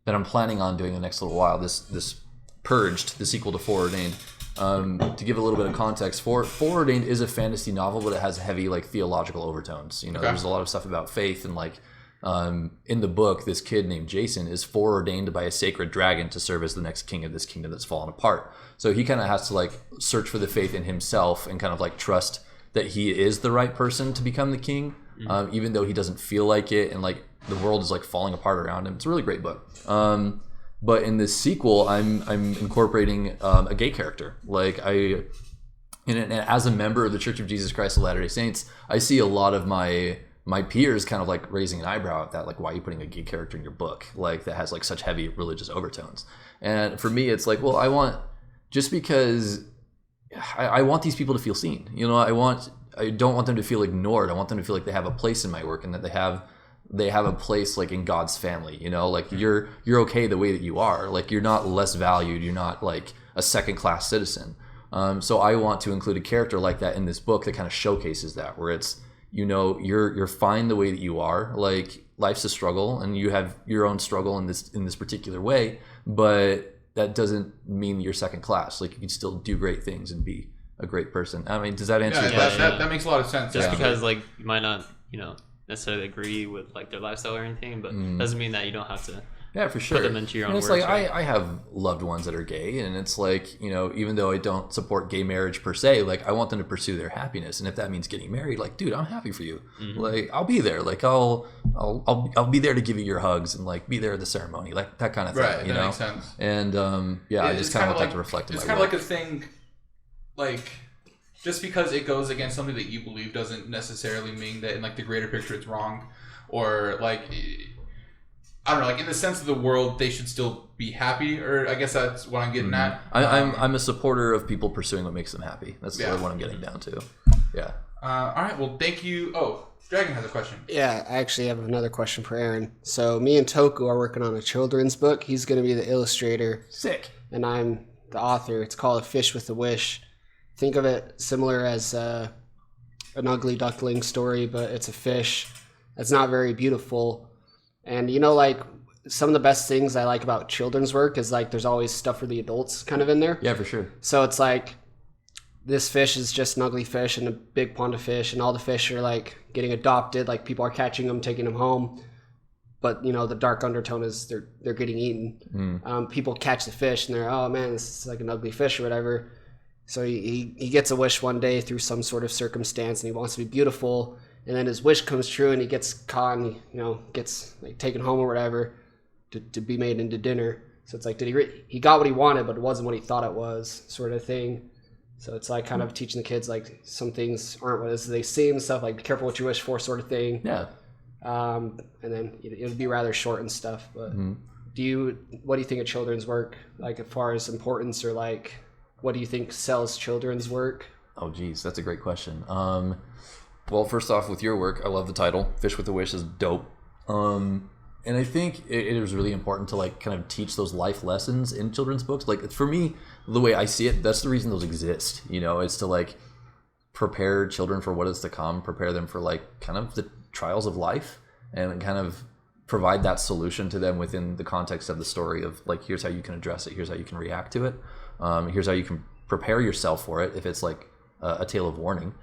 that I'm planning on doing the next little while, this Purged, the sequel to Foreordained, to give a little bit of context, Foreordained is a fantasy novel, but it has heavy like theological overtones. There's a lot of stuff about faith, and like in the book, this kid named Jason is foreordained by a sacred dragon to serve as the next king of this kingdom that's fallen apart. So he kind of has to like search for the faith in himself and kind of like trust that he is the right person to become the king, even though he doesn't feel like it, and like the world is like falling apart around him. It's a really great book. But in this sequel, I'm incorporating a gay character. Like and as a member of the Church of Jesus Christ of Latter-day Saints, I see a lot of my my peers kind of like raising an eyebrow at that, like, why are you putting a gay character in your book, like, that has like such heavy religious overtones? And for me, it's like, well, I want, just because I want these people to feel seen, you know, I don't want them to feel ignored. I want them to feel like they have a place in my work, and that they have a place like in God's family, you know, like you're okay the way that you are, like you're not less valued, you're not like a second class citizen. So I want to include a character like that in this book that kind of showcases that, where it's, you know, you're fine the way that you are, like life's a struggle and you have your own struggle in this particular way, but that doesn't mean you're second class. Like you can still do great things and be a great person. I mean, does that answer your question? That makes a lot of sense. Just because like you might not, you know, necessarily agree with like their lifestyle or anything, but doesn't mean that you don't have to for sure put them into your own it's words. Like right? I have loved ones that are gay, and it's like, you know, even though I don't support gay marriage per se, like I want them to pursue their happiness, and if that means getting married, like, dude, I'm happy for you. Like I'll be there, like I'll be there to give you your hugs and like be there at the ceremony, like that kind of thing. Right, you know? Makes sense. And I just kind of want that to reflect in my work. It's kind of like a thing, like, just because it goes against something that you believe doesn't necessarily mean that in like the greater picture it's wrong, or like, I don't know, like in the sense of the world they should still be happy, or I guess that's what I'm getting at. I'm a supporter of people pursuing what makes them happy. That's what I'm getting down to. Yeah. All right. Well, thank you. Oh, Dragon has a question. Yeah, I actually have another question for Aaron. So me and Toku are working on a children's book. He's going to be the illustrator. Sick. And I'm the author. It's called A Fish with a Wish. Think of it similar as an ugly duckling story, but it's a fish that's not very beautiful. And, you know, like, some of the best things I like about children's work is, like, there's always stuff for the adults kind of in there. Yeah, for sure. So it's like, this fish is just an ugly fish in a big pond of fish, and all the fish are, like, getting adopted. Like, people are catching them, taking them home. But, you know, the dark undertone is they're getting eaten. People catch the fish, and they're, oh, man, this is like an ugly fish or whatever. So he gets a wish one day through some sort of circumstance, and he wants to be beautiful. And then his wish comes true, and he gets caught, and he, you know, gets like taken home or whatever to be made into dinner. So it's like, he got what he wanted, but it wasn't what he thought it was, sort of thing. So it's like kind of teaching the kids like some things aren't what they seem, stuff like be careful what you wish for, sort of thing. Yeah. And then it would be rather short and stuff. But what do you think of children's work, like as far as importance, or like what do you think sells children's work? Oh, geez, that's a great question. Well, first off, with your work, I love the title. Fish with a Wish is dope. And I think it is really important to like kind of teach those life lessons in children's books. Like for me, the way I see it, that's the reason those exist. You know, it's to like prepare children for what is to come, prepare them for like kind of the trials of life, and kind of provide that solution to them within the context of the story of like, here's how you can address it, here's how you can react to it, here's how you can prepare yourself for it if it's like a tale of warning.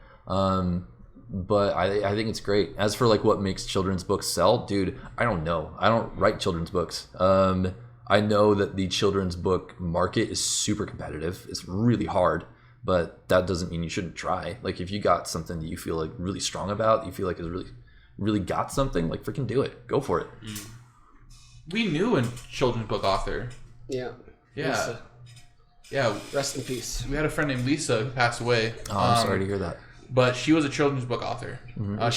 But I think it's great. As for like what makes children's books sell, dude, I don't know. I don't write children's books. I know that the children's book market is super competitive. It's really hard, but that doesn't mean you shouldn't try. Like if you got something that you feel like really strong about, you feel like is really got something, like freaking do it. Go for it. We knew a children's book author. Yeah. Yeah. Lisa. Yeah. Rest in peace. We had a friend named Lisa who passed away. Oh, I'm sorry to hear that. But she was a children's book author. I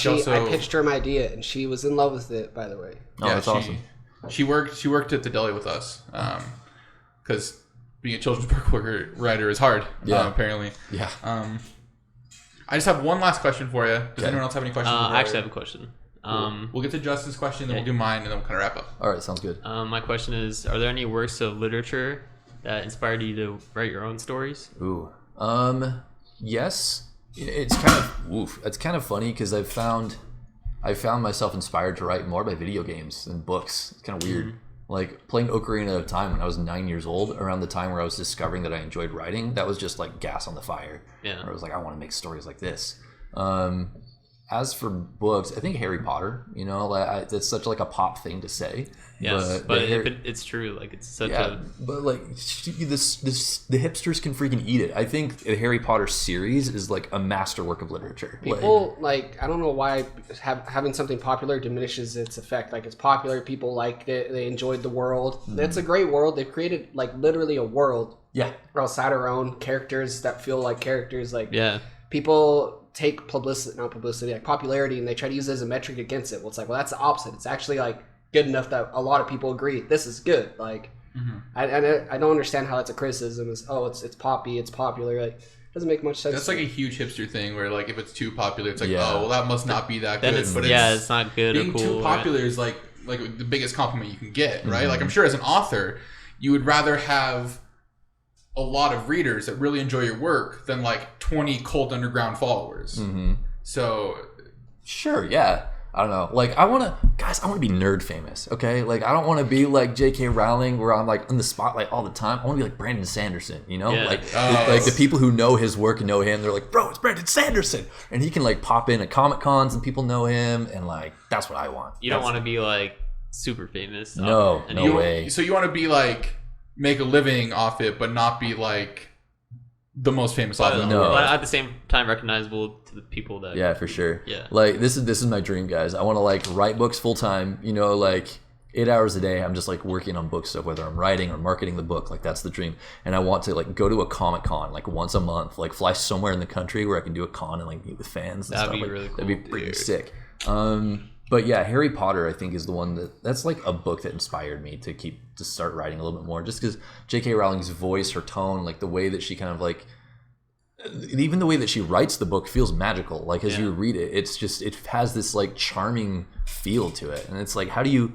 pitched her my idea, and she was in love with it, by the way. Oh, that's awesome. She worked at the deli with us because being a children's book writer is hard. Apparently. Yeah. I just have one last question for you. Does anyone else have any questions? I actually have a question. We'll get to Justin's question, then we'll do mine, and then we'll kind of wrap up. All right, sounds good. My question is: are there any works of literature that inspired you to write your own stories? Ooh. Yes. It's kind of funny because I found myself inspired to write more by video games than books. It's kind of weird. Like playing Ocarina of Time when I was 9 years old, around the time where I was discovering that I enjoyed writing, that was just like gas on the fire. Yeah. Where I was like, I want to make stories like this. As for books, I think Harry Potter. You know, like it's such like a pop thing to say. Yes, but it's true. Like it's such but like the hipsters can freaking eat it. I think the Harry Potter series is like a masterwork of literature. People like I don't know why having something popular diminishes its effect. Like it's popular, people like it, they enjoyed the world. It's a great world. They've created like literally a world. Yeah. Outside our own characters that feel like characters. Like people take publicity, like popularity, and they try to use it as a metric against it. Well, it's like, well, that's the opposite. It's actually like good enough that a lot of people agree this is good. Like, I don't understand how that's a criticism. Is it's poppy, it's popular. Like, it doesn't make much sense. That's like a huge hipster thing where like if it's too popular, it's like Yeah. oh well that must not be that Then good. it's, But it's not good or being cool. too popular is like the biggest compliment you can get, right? Like I'm sure as an author, you would rather have a lot of readers that really enjoy your work than like 20 cult underground followers. So Sure, yeah. I don't know. Like, I want to be nerd famous, okay? Like, I don't want to be like J.K. Rowling where I'm like in the spotlight all the time. I want to be like Brandon Sanderson, you know? Yeah. Like the people who know his work and know him, they're like, bro, it's Brandon Sanderson. And he can like pop in at Comic Cons and people know him. And like, that's what I want. You don't want to be like super famous. No, and no you- way. So you want to be like make a living off it, but not be like the most famous author. No. But at the same time, recognizable to the people that. Yeah, for sure. Yeah. Like, this is my dream, guys. I want to like write books full time, you know, like 8 hours a day. I'm just like working on book stuff, whether I'm writing or marketing the book. Like, that's the dream. And I want to like go to a Comic Con like once a month, like fly somewhere in the country where I can do a con and like meet with fans and That'd stuff. be Like, really cool. That'd be pretty sick. But yeah, Harry Potter, I think, is the one that's like a book that inspired me to start writing a little bit more. Just because J.K. Rowling's voice, her tone, like the way that she kind of like, even the way that she writes the book feels magical. Like as you read it, it has this like charming feel to it, and it's like, how do you?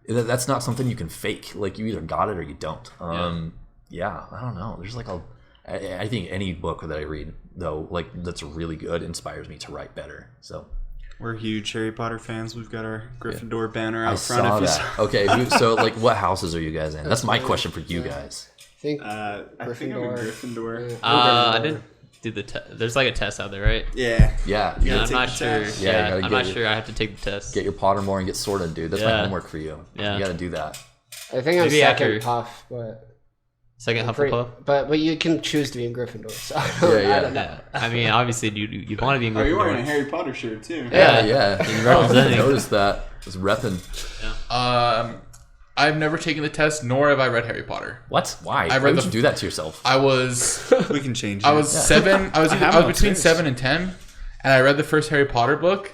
That's not something you can fake. Like you either got it or you don't. Yeah, I don't know. There's like I think any book that I read though, like that's really good, inspires me to write better. So. We're huge Harry Potter fans. We've got our Gryffindor banner out I front saw of us. that. Okay, so like, what houses are you guys in? That's my question for you guys. I think I think I'm a Gryffindor. I didn't do the test. There's like a test out there, right? Yeah. Yeah, Yeah, I'm take not the sure. test. Yeah, you Yeah, gotta I'm get not it. sure. I have to take the test. Get your Pottermore and get sorted, dude. That's my Yeah. homework for you. Yeah. You gotta do that. I think I'm Maybe second after- Puff, but Second Hufflepuff. but you can choose to be in Gryffindor. So Yeah. I don't know. Yeah. I mean, obviously, you want to be in Oh, you're wearing a Gryffindor. Harry Potter shirt too. Yeah. You're I representing. noticed that. Just repping. I've never taken the test, nor have I read Harry Potter. What? Why? I read Why would the- you do that to yourself? I was We can change it. I was 7. I was have I them was between upstairs. 7 and 10, and I read the first Harry Potter book.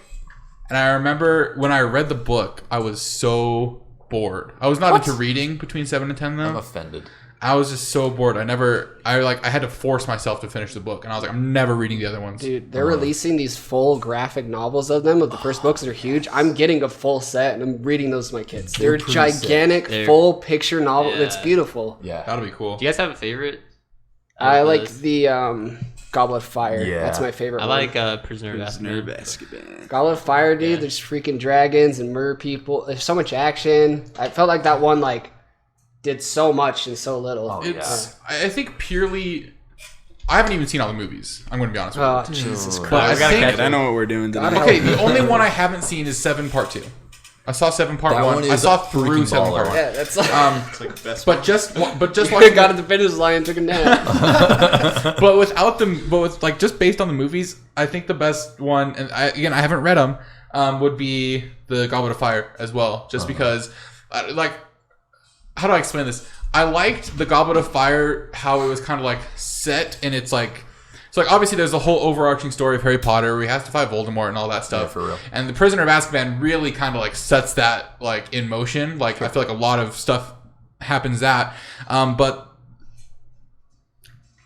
And I remember when I read the book, I was so bored. I was not into reading between 7 and 10 though. I'm offended. I was just so bored. I had to force myself to finish the book, and I was like, I'm never reading the other ones. Dude, they're releasing these full graphic novels of them. Of the first books that are huge. I'm getting a full set, and I'm reading those to my kids. They're pretty gigantic, sick. full picture novel. Yeah. It's beautiful. Yeah. That'll be cool. Do you guys have a favorite? I Of like those? the Goblet of Fire. Yeah. That's my favorite. I one. like Prisoner of Prisoner of Azkaban. Azkaban. Goblet of Fire, dude. Yeah. There's freaking dragons and murder people. There's so much action. I felt like that one did so much in so little. Oh, It's I think purely. I haven't even seen all the movies. I'm going to be honest with you. Oh, Jesus But Christ. I think I know what we're doing tonight. okay. The only one I haven't seen is 7 Part 2. I saw 7 Part That 1. one I is saw a through freaking 7 Part baller. 1. Yeah, that's like. It's like the best But one. just He watching, got to defend his lie and took a nap. but without them, but with just based on the movies, I think the best one, and I haven't read them, would be the Goblet of Fire as well. Just because, how do I explain this? I liked the Goblet of Fire how it was kind of set, and it's so obviously there's the whole overarching story of Harry Potter where he has to fight Voldemort and all that stuff. Yeah, for real. And the Prisoner of Azkaban really kind of sets that in motion. I feel like a lot of stuff happens but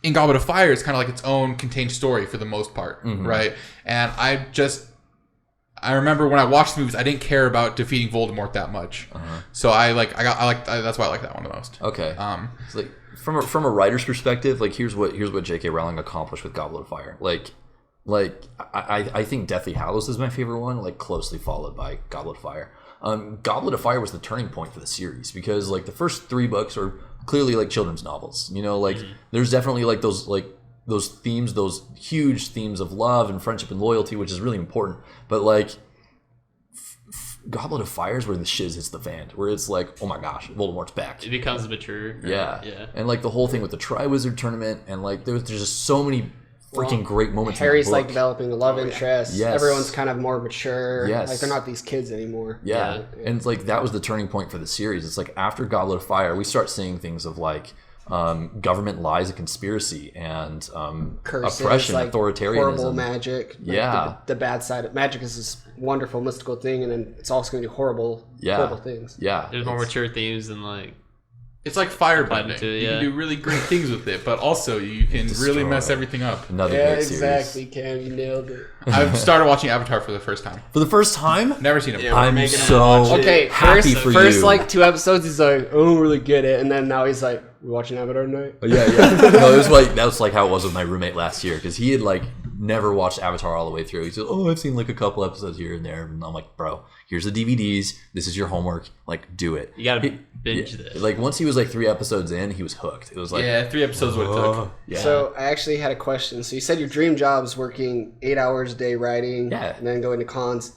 in Goblet of Fire, it's kind of its own contained story for the most part, right? And I remember when I watched the movies, I didn't care about defeating Voldemort that much. So that's why I like that one the most. Okay. It's like from a writer's perspective, here's what J.K. Rowling accomplished with Goblet of Fire. I think Deathly Hallows is my favorite one, closely followed by Goblet of Fire. Goblet of Fire was the turning point for the series because the first 3 books are clearly children's novels. There's definitely those themes, those huge themes of love and friendship and loyalty, which is really important. But Goblet of Fire is where the shiz hits the fan, where it's oh my gosh, Voldemort's back. It becomes mature. Yeah. Yeah. And the whole thing with the Triwizard Tournament, and there's just so many freaking great moments. Harry's in that book. developing a love interest. Yes. Everyone's kind of more mature. Yes. They're not these kids anymore. Yeah. And it's that was the turning point for the series. It's after Goblet of Fire, we start seeing things of government lies and conspiracy and Curses, oppression, like authoritarianism. horrible magic. Like Yeah. the bad side of magic is this wonderful mystical thing, and then it's also going to do horrible things. Yeah, There's more mature themes than like. It's like firebending. Into it, You yeah. can do really great things with it, but also you can really mess everything up. Another Yeah, great series. exactly, Cam. You nailed it. I've started watching Avatar for the first time. For the first time, Never seen it before. I'm making him so watch it. Okay, happy first, for first you. like 2 episodes, he's like, I don't really get it, and then now he's like, we watching Avatar tonight. Yeah. No, it was like that was like how it was with my roommate last year because he had like never watched Avatar all the way through. He said, "Oh, I've seen like a couple episodes here and there," and I'm like, "Bro, here's the DVDs. This is your homework. Like, do it." You gotta binge this. Like once he was like 3 episodes in, he was hooked. It was like, Yeah, 3 episodes what it took. yeah. So I actually had a question. So you said your dream job is working 8 hours a day writing, Yeah. and then going to cons.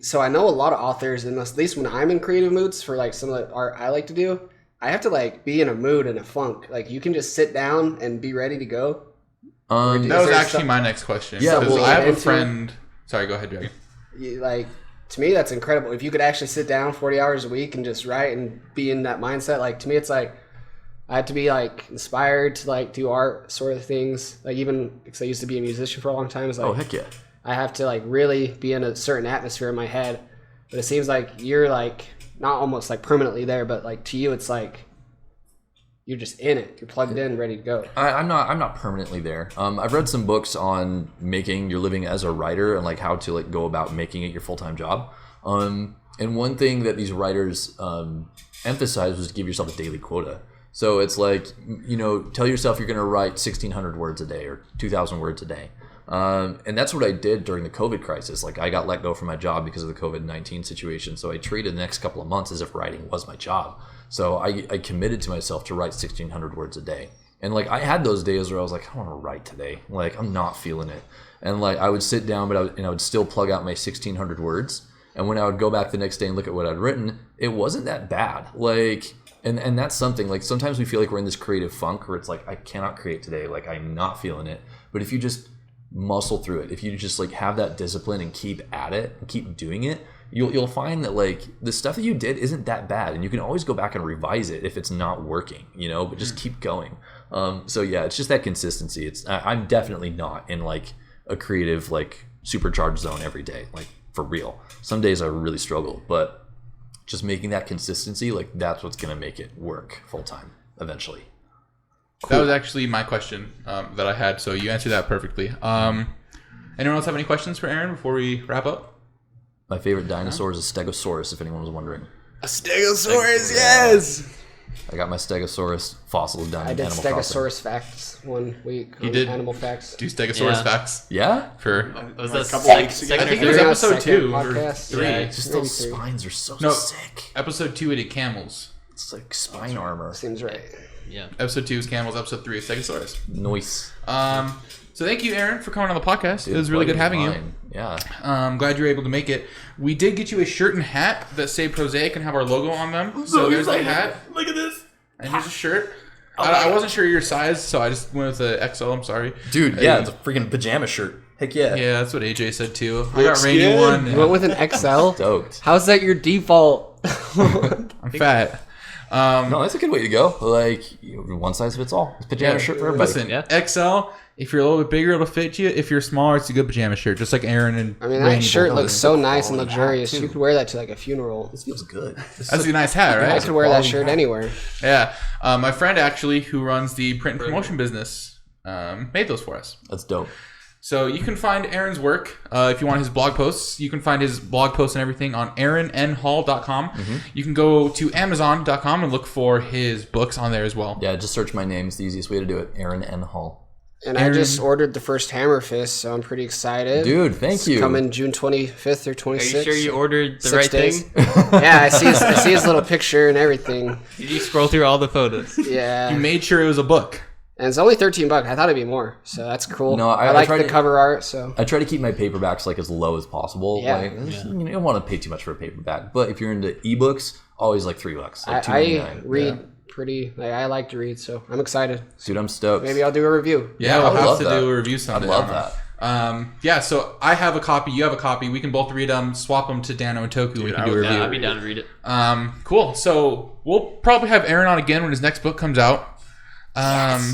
So I know a lot of authors, and at least when I'm in creative moods for like some of the art I like to do, I have to like be in a mood and a funk. Like you can just sit down and be ready to go. That Is was there actually some- my next question. Yeah, because well, I have a into- friend. Sorry, go ahead, Jackie. Like to me, that's incredible. If you could actually sit down 40 hours a week and just write and be in that mindset, like to me, it's like I have to be like inspired to like do art sort of things. Like even because I used to be a musician for a long time, it's like oh heck yeah. I have to like really be in a certain atmosphere in my head. But it seems like you're like not almost like permanently there, but like to you, it's like you're just in it. You're plugged in, ready to go. I'm not permanently there. I've read some books on making your living as a writer and like how to like go about making it your full-time job. And one thing that these writers emphasize was to give yourself a daily quota. So it's like, tell yourself you're going to write 1,600 words a day or 2,000 words a day. And that's what I did during the COVID crisis. Like I got let go from my job because of the COVID-19 situation. So I treated the next couple of months as if writing was my job. So I committed to myself to write 1,600 words a day. And like I had those days where I was like, I don't want to write today. Like I'm not feeling it. And like I would sit down, but I would still plug out my 1,600 words. And when I would go back the next day and look at what I'd written, it wasn't that bad. Like, and that's something like sometimes we feel like we're in this creative funk where it's like, I cannot create today. Like I'm not feeling it. But if you just muscle through it, if you just like have that discipline and keep at it and keep doing it, you'll find that like the stuff that you did isn't that bad, and you can always go back and revise it if it's not working, but just keep going. So yeah, it's just that consistency. I'm definitely not in like a creative like supercharged zone every day, like for real. Some days I really struggle, but just making that consistency, like that's what's gonna make it work full time eventually. That was actually my question that I had, so you answered that perfectly. Anyone else have any questions for Aaron before we wrap up? My favorite dinosaur is a Stegosaurus, if anyone was wondering. A Stegosaurus, yes! I got my Stegosaurus fossil down I in did Animal Crossing. Stegosaurus facts 1 week. You on did? Animal Facts. Do Stegosaurus Yeah. facts Yeah? for... Was Like that a couple second, weeks ago. second I or think it was third? episode Second 2 or podcast. 3. Yeah. Just Maybe those 3. spines are so No. sick. Episode 2 we did camels. It's like spine armor. Seems right. Yeah. Episode 2 is camels. Episode 3 is Stegosaurus. Noise. So thank you, Aaron, for coming on the podcast. It was really good having you. Yeah. I'm glad you were able to make it. We did get you a shirt and hat that say Prosaic and have our logo on them. So there's a hat. Look at this. And here's a shirt. I wasn't sure your size, so I just went with the XL. I'm sorry. Dude, yeah, it's a freaking pajama shirt. Heck yeah. Yeah, that's what AJ said too. I got Looks Rainy good. one. You and went with an XL? Stoked. How's that your default? I'm fat. No, that's a good way to go. Like, one size fits all. It's a pajama shirt for everybody. Listen, Yeah. XL. If you're a little bit bigger, it'll fit you. If you're smaller, it's a good pajama shirt, just like Aaron and. I mean, Rainy that shirt both looks did. so nice and quality luxurious. hat, too. You could wear that to like a funeral. This feels good. That's a nice hat, I right? could wear that shirt anywhere. Yeah. My friend actually, who runs the print and promotion business, made those for us. That's dope. So you can find Aaron's work if you want his blog posts. You can find his blog posts and everything on aaronnhall.com. You can go to amazon.com and look for his books on there as well. Yeah, just search my name. It's the easiest way to do it. Aaron N. Hall. And I just ordered the first Hammerfist, so I'm pretty excited. Dude, thank It's you. coming June 25th or Are 26th. you sure you ordered the 6 right days. thing? Yeah, I see his little picture and everything. Did you scroll through all the photos? Yeah. You made sure it was a book. And it's only $13. I thought it'd be more, so that's cool. No, I I like tried the to- cover art, so I try to keep my paperbacks like as low as possible. Yeah. Like, you don't want to pay too much for a paperback. But if you're into ebooks, always like $3. Like I $2.99. read Yeah. pretty. Like, I like to read, so I'm excited. Dude, I'm stoked. Maybe I'll do a review. Yeah, I we'll would have love to that. do a review someday. I'd love on it. that. Yeah, so I have a copy, you have a copy. We can both read them, swap them to Dano and Toku. We can do a review. Yeah, I'd be down to read it. Cool. So we'll probably have Aaron on again when his next book comes out.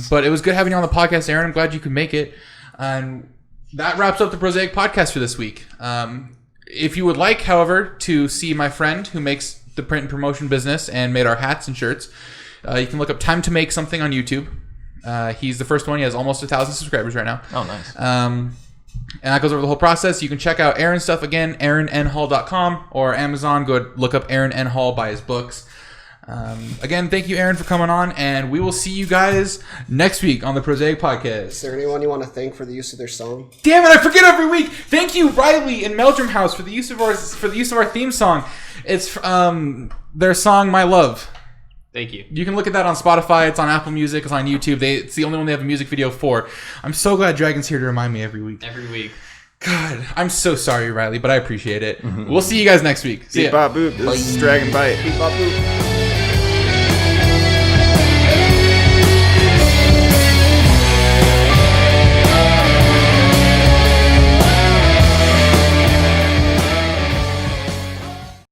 But it was good having you on the podcast, Aaron. I'm glad you could make it. And that wraps up the Prosaic podcast for this week. If you would like, however, to see my friend who makes the print and promotion business and made our hats and shirts, you can look up Time to Make Something on YouTube. He's the first one. He has almost 1,000 subscribers right now. Oh, nice. And that goes over the whole process. You can check out Aaron's stuff again, AaronNHall.com, or Amazon. Go look up Aaron N. Hall, buy his books. Again, thank you, Aaron, for coming on, and we will see you guys next week on the Prosaic Podcast. Is there anyone you want to thank for the use of their song? Damn it, I forget every week. Thank you, Riley and Meldrum House, for the use of our theme song. It's their song "My Love." Thank you. You can look at that on Spotify. It's on Apple Music. It's on YouTube. It's the only one they have a music video for. I'm so glad Dragon's here to remind me every week. Every week. God, I'm so sorry, Riley, but I appreciate it. We'll see you guys next week. See ya. Beep, bop, boop. This is Dragon Bite. Beep, bop, boop.